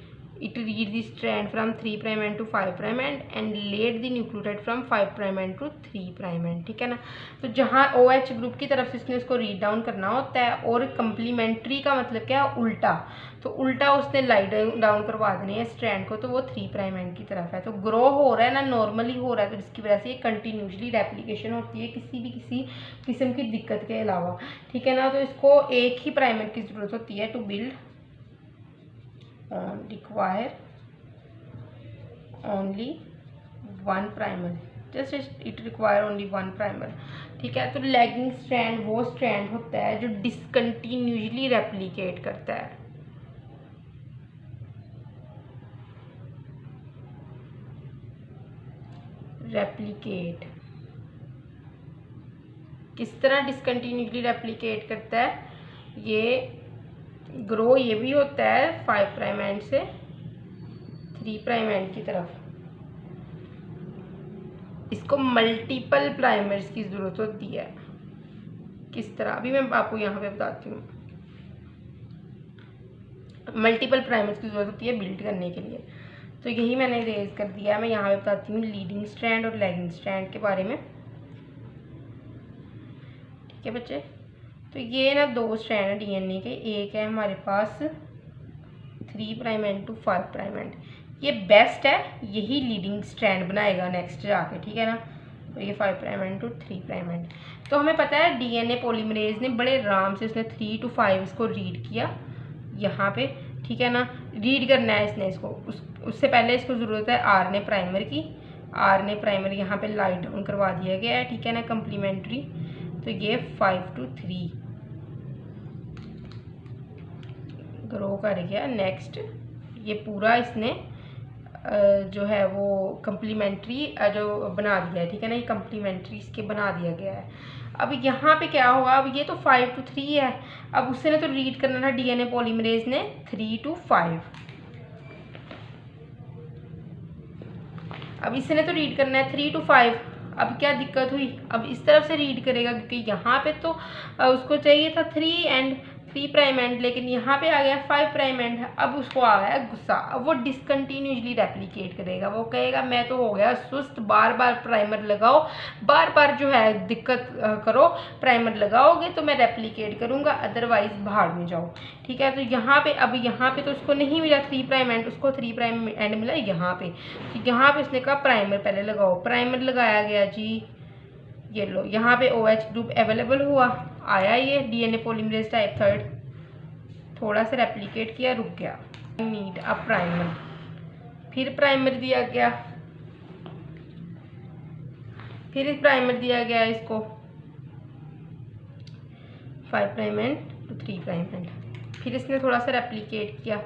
It read the strand from 3 prime end to 5 prime end and laid the nucleotide from 5 prime end to 3 prime end, ठीक है ना। तो जहाँ OH ग्रुप की तरफ से इसने उसको रीड डाउन करना होता है, और कंप्लीमेंट्री का मतलब क्या है, उल्टा, तो उल्टा उसने लाई डाउन करवा देने हैं स्ट्रैंड को, तो वो 3 प्राइम एंड की तरफ है। तो ग्रो हो रहा है ना, नॉर्मली हो रहा है, तो जिसकी वजह से ये कंटिन्यूसली रेप्लिकेशन होती है किसी किस्म की दिक्कत के अलावा, ठीक है ना। तो इसको एक ही प्राइमर की ज़रूरत होती है to build require only one primer, just it require only one primer, ठीक है। तो लैगिंग स्ट्रैंड वो स्ट्रैंड होता है जो डिसकंटिन्यूसली रेप्लिकेट करता है, रेप्लिकेट किस तरह डिसकंटिन्यूसली रेप्लिकेट करता है, ये ग्रो ये भी होता है 5 प्राइम एंड से 3 प्राइम एंड की तरफ। इसको मल्टीपल प्राइमर्स की ज़रूरत होती है। किस तरह, अभी मैं आपको यहाँ पे बताती हूँ। मल्टीपल प्राइमर्स की ज़रूरत होती है बिल्ड करने के लिए, तो यही मैंने रेज कर दिया है। मैं यहाँ पे बताती हूँ लीडिंग स्ट्रैंड और लैगिंग स्ट्रैंड के बारे में। ठीक है बच्चे, तो ये ना 2 स्ट्रैंड है डीएनए के। एक है हमारे पास 3 prime end to 5 prime end, ये बेस्ट है, यही लीडिंग स्ट्रैंड बनाएगा नेक्स्ट जाके। ठीक है ना, तो ये 5 prime end to 3 prime end. तो हमें पता है डीएनए पॉलीमरेज ने बड़े आराम से उसने 3 to 5 इसको रीड किया यहाँ पे। ठीक है ना, रीड करना है इसने इसको। उससे पहले इसको ज़रूरत है आरएनए प्राइमर की। आरएनए प्राइमर यहाँ पे लाइट डाउन करवा दिया गया है। ठीक है ना, कम्प्लीमेंट्री। तो ये 5 to 3 ग्रो कर गया। नेक्स्ट ये पूरा इसने जो है वो कम्प्लीमेंट्री जो बना दिया है। ठीक है ना, ये कम्प्लीमेंट्री इसके बना दिया गया है। अब यहाँ पे क्या होगा, अब ये तो 5 to 3 है, अब उसने तो रीड करना था डीएनए पॉलीमरेज ने 3 to 5। अब इसने तो रीड करना है 3 to 5। अब क्या दिक्कत हुई, अब इस तरफ से रीड करेगा क्योंकि यहाँ पे तो उसको चाहिए था 3 प्राइम एंड, लेकिन यहाँ पे आ गया 5 प्राइम एंड। अब उसको आ गया गुस्सा, अब वो डिसकंटिन्यूसली रेप्लिकेट करेगा। वो कहेगा मैं तो हो गया सुस्त, बार बार प्राइमर लगाओ, बार बार जो है दिक्कत करो, प्राइमर लगाओगे तो मैं रेप्लिकेट करूँगा, अदरवाइज भाड़ में जाओ। ठीक है, तो यहाँ पे अब यहाँ पे तो उसको नहीं मिला 3 प्राइम एंड, उसको 3 प्राइम एंड मिला यहाँ पे। तो यहाँ पे उसने कहा प्राइमर पहले लगाओ, प्राइमर लगाया गया जी। ये लो, यहाँ पे OH ग्रुप अवेलेबल हुआ, आया ये डीएनए पॉलीमरेज टाइप 3, थोड़ा सा रेप्लिकेट किया, रुक गया। नीड अ प्राइमर, फिर प्राइमर दिया गया, फिर प्राइमर दिया गया इसको 5 prime end to 3 prime end. फिर इसने थोड़ा सा रेप्लिकेट किया,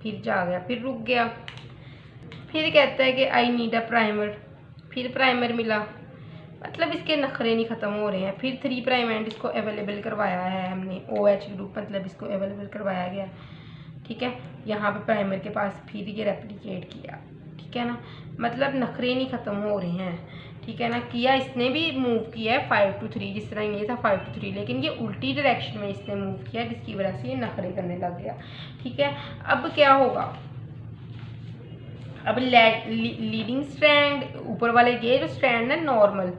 फिर जा गया, फिर रुक गया, फिर कहता है कि आई नीड अ प्राइमर, फिर प्राइमर मिला। मतलब इसके नखरे नहीं ख़त्म हो रहे हैं। फिर 3 प्राइम एंड इसको अवेलेबल करवाया है हमने, OH ग्रुप मतलब इसको अवेलेबल करवाया गया। ठीक है, यहाँ पे प्राइमर के पास फिर ये रेप्लिकेट किया। ठीक है ना, मतलब नखरे नहीं ख़त्म हो रहे हैं। ठीक है ना, किया इसने भी मूव किया है 5 to 3, जिस तरह ये था 5 to 3, लेकिन ये उल्टी डायरेक्शन में इसने मूव किया, जिसकी वजह से ये नखरे करने लग गया। ठीक है, अब क्या होगा, अब लीडिंग स्ट्रैंड ऊपर वाले ये जो स्ट्रैंड है नॉर्मल,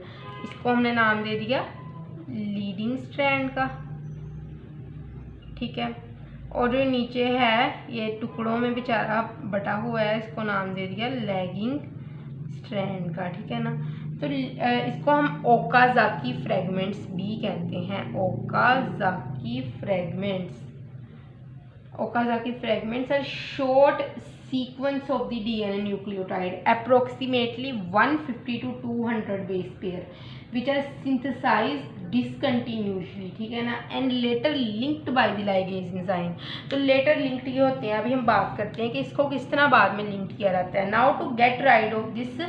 इसको हमने नाम दे दिया लीडिंग स्ट्रैंड का। ठीक है, और जो नीचे है ये टुकड़ों में बेचारा बटा हुआ है, इसको नाम दे दिया लैगिंग स्ट्रैंड का। ठीक है ना, तो इसको हम ओकाज़ाकी फ्रेगमेंट्स भी कहते हैं। Okazaki fragments, Okazaki fragments are short sequence of the DNA nucleotide approximately 150 to 200 base pair which are synthesized discontinuously। ठीक है ना, and later linked by the ligase enzyme। तो later linked ये होते हैं। अभी हम बात करते हैं कि इसको किस तरह बाद में लिंक किया जाता है। now to get rid of this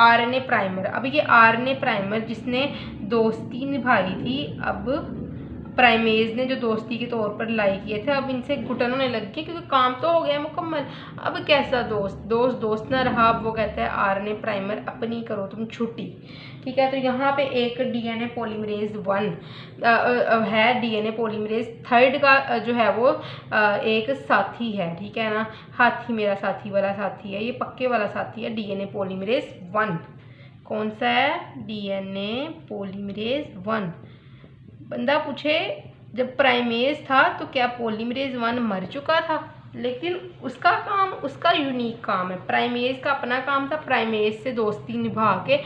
RNA primer। अब ये RNA primer जिसने दोस्ती निभाई थी, अब प्राइमेज ने जो दोस्ती के तौर पर लाई किए थे, अब इनसे घुटन होने लग गई क्योंकि काम तो हो गया मुकम्मल। अब कैसा दोस्त ना रहा। अब वो कहता है आरएनए प्राइमर अपनी करो तुम छुट्टी। ठीक है, तो यहाँ पे एक डीएनए पॉलीमरेज 1 है, डीएनए पॉलीमरेज 3 का जो है वो एक साथी है। ठीक है ना, हाथी मेरा साथी वाला साथी है, ये पक्के वाला साथी है डीएनए पॉलीमरेज 1। कौन सा है, डीएनए पॉलीमरेज 1। बंदा पूछे जब प्राइमेज था तो क्या पॉलीमरेज 1 मर चुका था? लेकिन उसका काम, उसका यूनिक काम है। प्राइमेज का अपना काम था, प्राइमेज से दोस्ती निभा के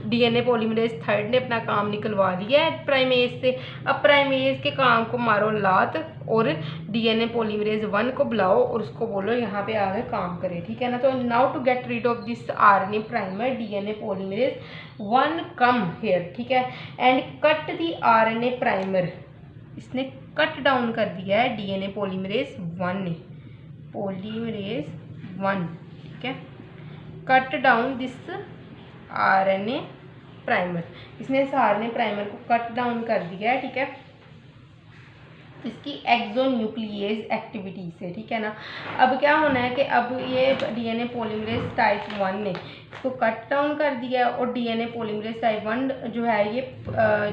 डीएनए पॉलीमरेज 3 ने अपना काम निकलवा लिया है प्राइमेज से। अब प्राइमेज के काम को मारो लात और डीएनए पॉलीमरेज 1 को बुलाओ और उसको बोलो यहाँ पे आगे काम करे। ठीक है ना, तो now to get rid of this RNA primer DNA polymerase 1 come here. ठीक है, and cut the RNA primer. इसने कट डाउन कर दिया है डीएनए पॉलीमरेज 1 ने, पॉलीमरेज 1। ठीक है, cut down this RNA primer. इसने इस आर ने प्राइमर को कट डाउन कर दिया है, ठीक है, इसकी एक्सोन्यूक्लियेज एक्टिविटी से, ठीक है ना। अब क्या होना है कि अब ये डीएनए पॉलीमरेज टाइप 1 ने इसको कट डाउन कर दिया है और डीएनए पॉलीमरेज टाइप 1 जो है ये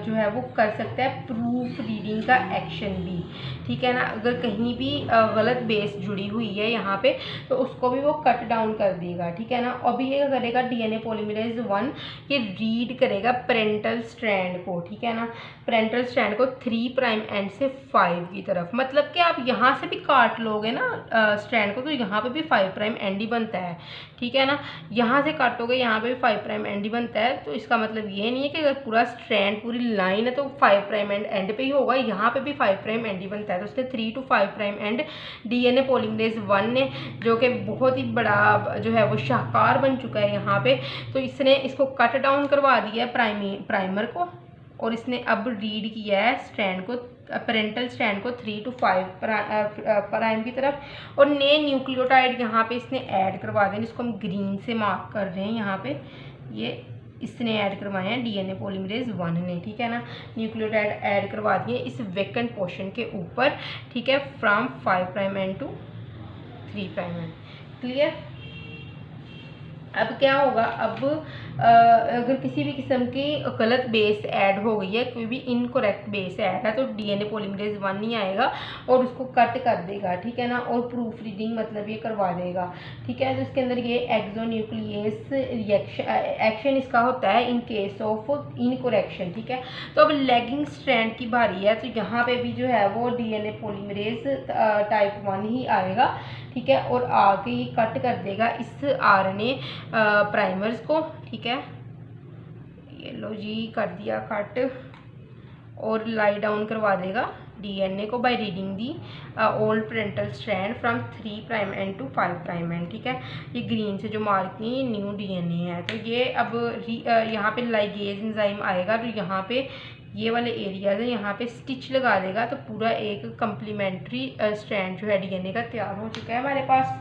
जो है वो कर सकता है प्रूफ रीडिंग का एक्शन भी, ठीक है ना। अगर कहीं भी गलत बेस जुड़ी हुई है यहाँ पे तो उसको भी वो कट डाउन कर देगा, ठीक है ना। अभी ये करेगा डीएनए पॉलीमरेज 1, ये रीड करेगा पेरेंटल स्ट्रैंड को, ठीक है ना, पेरेंटल स्ट्रैंड को 3 प्राइम एंड से 5 की तरफ। मतलब कि आप यहाँ से भी काट लोगे ना स्ट्रैंड को तो यहाँ पे भी 5 प्राइम एंड ही बनता है, ठीक है ना। यहाँ से काटोगे यहाँ पे भी 5 प्राइम एंड ही बनता है, तो इसका मतलब ये नहीं है कि अगर पूरा स्ट्रैंड पूरी लाइन है तो 5 प्राइम एंड पे ही होगा, यहाँ पे भी 5 प्राइम एंड ही बनता है। तो उसने 3 to 5 prime and DNA polymerase 1 ने, जो कि बहुत ही बड़ा जो है वो शाहकार बन चुका है यहाँ पे, तो इसने इसको कट डाउन करवा दिया है प्राइमर को, और इसने अब रीड किया है स्ट्रैंड को, पेरेंटल स्ट्रैंड को 3 to 5 प्राइम की तरफ, और नए न्यूक्लियोटाइड यहाँ पे इसने ऐड करवा दें, जिसको हम ग्रीन से मार्क कर रहे हैं यहाँ पे, ये इसने ऐड करवाए हैं डीएनए पॉलीमरेज 1 ने, ठीक है ना। न्यूक्लियोटाइड ऐड करवा दिए इस वेकेंट पोर्शन के ऊपर, ठीक है, from 5 prime end to 3 prime end. Clear. अब क्या होगा, अब अगर किसी भी किस्म की गलत बेस ऐड हो गई है, कोई भी इनकरेक्ट बेस ऐड है, तो डीएनए पॉलीमरेज 1 नहीं आएगा और उसको कट कर देगा, ठीक है ना, और प्रूफ रीडिंग मतलब ये करवा देगा, ठीक है। तो इसके अंदर ये एक्सोन्यूक्लियेज रिएक्शन एक्शन इसका होता है इन केस ऑफ इनकरेक्शन, ठीक है। तो अब लैगिंग स्ट्रैंड की बारी है, तो यहाँ पे भी जो है वो डीएनए पॉलीमरेज टाइप 1 ही आएगा, ठीक है, और आगे ये कट कर देगा इस आरएनए प्राइमर्स को, ठीक है। ये लो जी, कर दिया कट, और लाई डाउन करवा देगा डीएनए को by reading the old parental strand from 3 prime end to 5 prime end, ठीक है। ये ग्रीन से जो मार्क की न्यू डीएनए है, तो ये अब यहाँ पे लाइगेज एंजाइम आएगा, तो यहाँ पे ये वाले एरियाज है, यहाँ पे स्टिच लगा देगा, तो पूरा एक कंप्लीमेंट्री स्ट्रैंड जो है डीएनए का तैयार हो चुका है हमारे पास,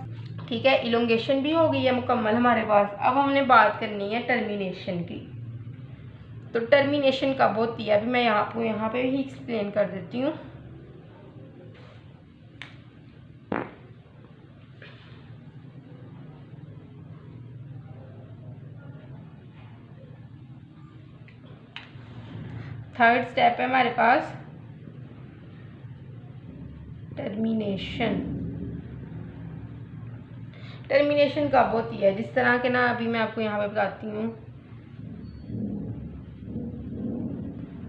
ठीक है। इलोंगेशन भी हो गई है मुकम्मल हमारे पास। अब हमने बात करनी है टर्मिनेशन की। तो टर्मिनेशन कब होती है, अभी मैं आपको यहाँ पे ही एक्सप्लेन कर देती हूँ। थर्ड स्टेप है हमारे पास टर्मिनेशन। टर्मिनेशन कब होती है, जिस तरह के ना अभी मैं आपको यहाँ पे बताती हूँ,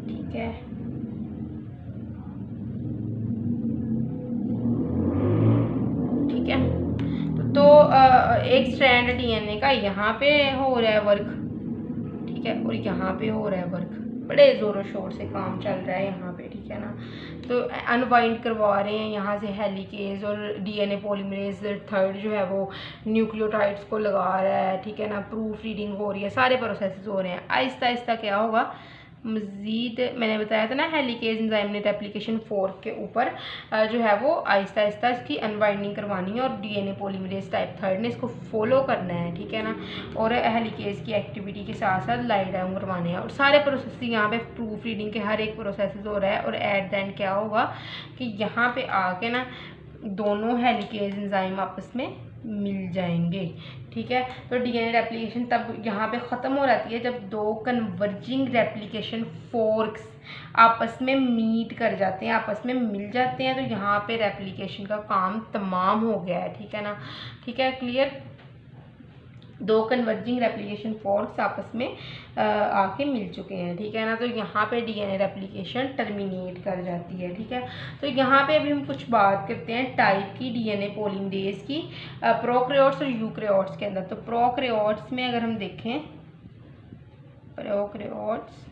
ठीक है। ठीक है, तो एक स्ट्रैंड डीएनए का यहाँ पे हो रहा है वर्क, ठीक है, और यहाँ पे हो रहा है वर्क, बड़े ज़ोरों शोर से काम चल रहा है यहाँ पे, ठीक है ना। तो अनवाइंड करवा रहे हैं यहाँ से हेलिकेज, और डीएनए पॉलीमरेज 3 जो है वो न्यूक्लियोटाइड्स को लगा रहा है, ठीक है ना। प्रूफ रीडिंग हो रही है, सारे प्रोसेस हो रहे हैं। आहिस्ता आहिस्ता क्या होगा, मज़ीद मैंने बताया था ना हेलिकेज एंजाइम ने रेप्लिकेशन फोर्क के ऊपर जो है वो आहिस्ता आहिस्ता इसकी अनवाइंडिंग करवानी है, और डीएनए पॉलीमरेज टाइप 3 ने इसको फॉलो करना है, ठीक है ना। और हेलिकेज की एक्टिविटी के साथ साथ लाई डाउन करवाने हैं, और सारे प्रोसेस यहाँ पे प्रूफ रीडिंग के हर एक प्रोसेस हो रहा है। और एट द एंड क्या होगा कि यहाँ पे आके ना दोनों हेलिकेज एंजाइम आपस में मिल जाएंगे, ठीक है। तो डीएनए रेप्लिकेशन तब यहाँ पे ख़त्म हो जाती है जब 2 कन्वर्जिंग रेप्लिकेशन फोर्क्स आपस में मीट कर जाते हैं, आपस में मिल जाते हैं, तो यहाँ पे रेप्लिकेशन का काम तमाम हो गया है, ठीक है ना। ठीक है, क्लियर। 2 कन्वर्जिंग रेप्लिकेशन फोर्क्स आपस में आके मिल चुके हैं, ठीक है ना। तो यहाँ पे डीएनए रेप्लिकेशन टर्मिनेट कर जाती है, ठीक है। तो यहाँ पे अभी हम कुछ बात करते हैं टाइप की डीएनए पॉलीमरेज की प्रोकैरियोट्स और यूकैरियोट्स के अंदर। तो प्रोकैरियोट्स में अगर हम देखें, prokaryotes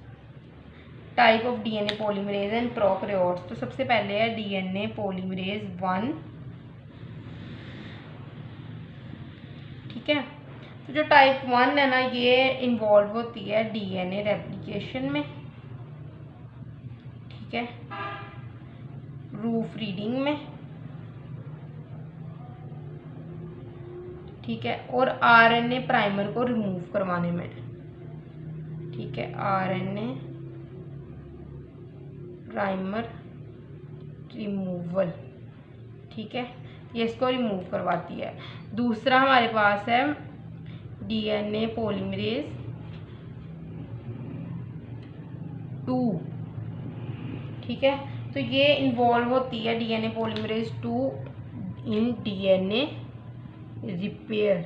type of DNA polymerase and prokaryotes, तो सबसे पहले है डीएनए पॉलीमरेज 1, ठीक है। तो जो टाइप 1 है ना, ये इन्वॉल्व होती है डीएनए रेप्लिकेशन में, ठीक है, प्रूफ रीडिंग में, ठीक है, और आरएनए प्राइमर को रिमूव करवाने में, ठीक है, RNA प्राइमर रिमूवल, ठीक है, ये इसको रिमूव करवाती है। दूसरा हमारे पास है DNA पॉलीमरेज 2, ठीक है, तो ये इन्वॉल्व होती है DNA पॉलीमरेज 2 इन DNA repair,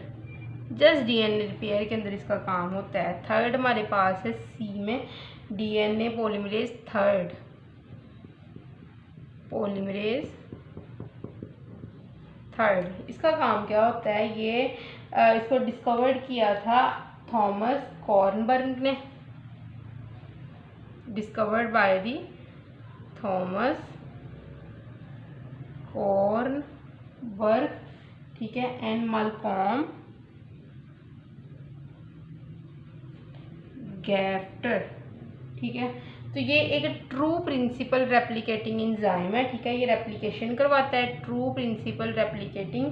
just DNA repair के अंदर इसका काम होता है। थर्ड हमारे पास है C में DNA पॉलीमरेज 3, पॉलीमरेज 3, इसका काम क्या होता है, ये इसको डिस्कवर्ड किया था थॉमस कॉर्नबर्ग ने, discovered by the Thomas Kornberg, ठीक है, एंड माल्कॉम गैफ्टर, ठीक है। तो ये एक ट्रू प्रिंसिपल रेप्लिकेटिंग एंजाइम है, ठीक है, ये रेप्लिकेशन करवाता है, ट्रू प्रिंसिपल रेप्लिकेटिंग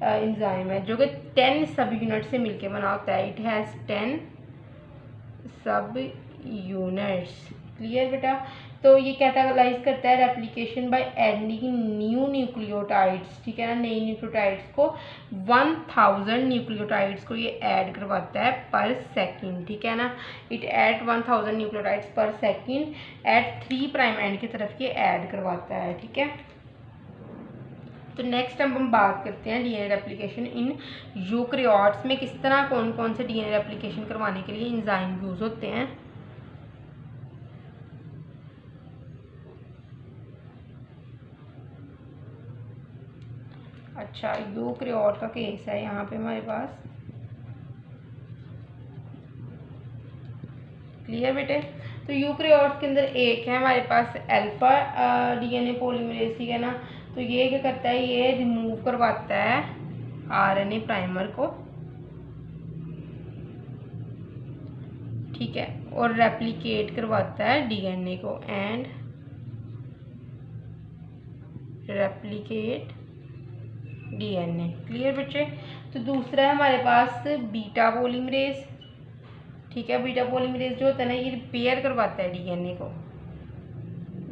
एंजाइम है, जो कि 10 सब यूनिट से मिलके बना होता है। इट हैज़ 10 सब यूनिट्स, क्लियर बेटा। तो ये कैटागराइज करता है replication by adding new nucleotides, ठीक है ना, नई न्यूक्लियोटाइड्स को 1000 न्यूक्लियोटाइड्स को ये ऐड करवाता है पर सेकंड, ठीक है ना। इट ऐड 1000 न्यूक्लियोटाइड्स पर सेकंड एट 3 प्राइम एंड की तरफ ये ऐड करवाता है, ठीक है। तो नेक्स्ट हम बात करते हैं DNA रेप्लिकेशन इन यूकैरियोट्स में किस तरह कौन कौन से DNA रेप्लिकेशन करवाने के लिए एंजाइम यूज होते हैं। अच्छा, यूकैरियोट का केस है यहाँ पे हमारे पास, क्लियर बेटे। तो यूकैरियोट्स के अंदर एक है हमारे पास अल्फा DNA पॉलीमरेज, ठीक है ना। तो ये क्या करता है, ये रिमूव करवाता है RNA प्राइमर को, ठीक है, और रेप्लिकेट करवाता है DNA को एंड रेप्लिकेट DNA, क्लियर बच्चे। तो दूसरा है हमारे पास बीटा पॉलीमरेज, ठीक है, बीटा पॉलीमरेज जो होता है ना, ये रिपेयर करवाता है DNA को,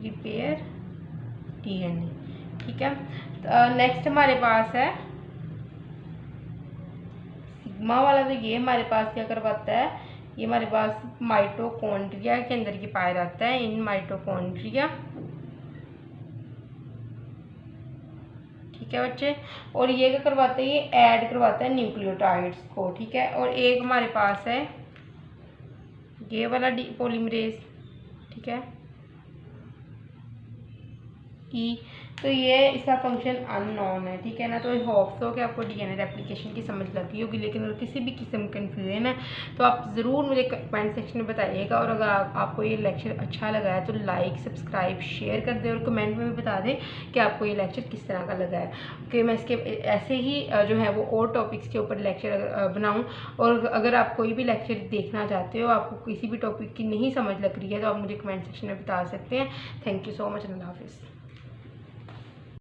रिपेयर DNA, ठीक है। नेक्स्ट हमारे पास है सिग्मा वाला, तो ये हमारे पास क्या करवाता है, ये हमारे पास माइटोकॉन्ड्रिया के अंदर ये पाया जाता है, इन माइटोकॉन्ड्रिया, ठीक है बच्चे। और ये क्या करवाता है, ये ऐड करवाता है न्यूक्लियोटाइड्स को, ठीक है। और एक हमारे पास है ये वाला पॉलीमरेज, ठीक है, ई, तो ये इसका फंक्शन अननोन है, ठीक है ना। तो आई होप सो कि आपको DNA रेप्लिकेशन की समझ लगी होगी, लेकिन अगर किसी भी किस्म का कन्फ्यूजन है तो आप ज़रूर मुझे कमेंट सेक्शन में बताइएगा। और अगर आपको ये लेक्चर अच्छा लगा है तो लाइक सब्सक्राइब शेयर कर दें और कमेंट में भी बता दें कि आपको ये लेक्चर किस तरह का लगा है, कि मैं इसके ऐसे ही जो है वो और टॉपिक्स के ऊपर लेक्चर बनाऊँ। और अगर आप कोई भी लेक्चर देखना चाहते हो, आपको किसी भी टॉपिक की नहीं समझ लग रही है, तो आप मुझे कमेंट सेक्शन में बता सकते हैं। थैंक यू सो मच, अल्लाह हाफिज़।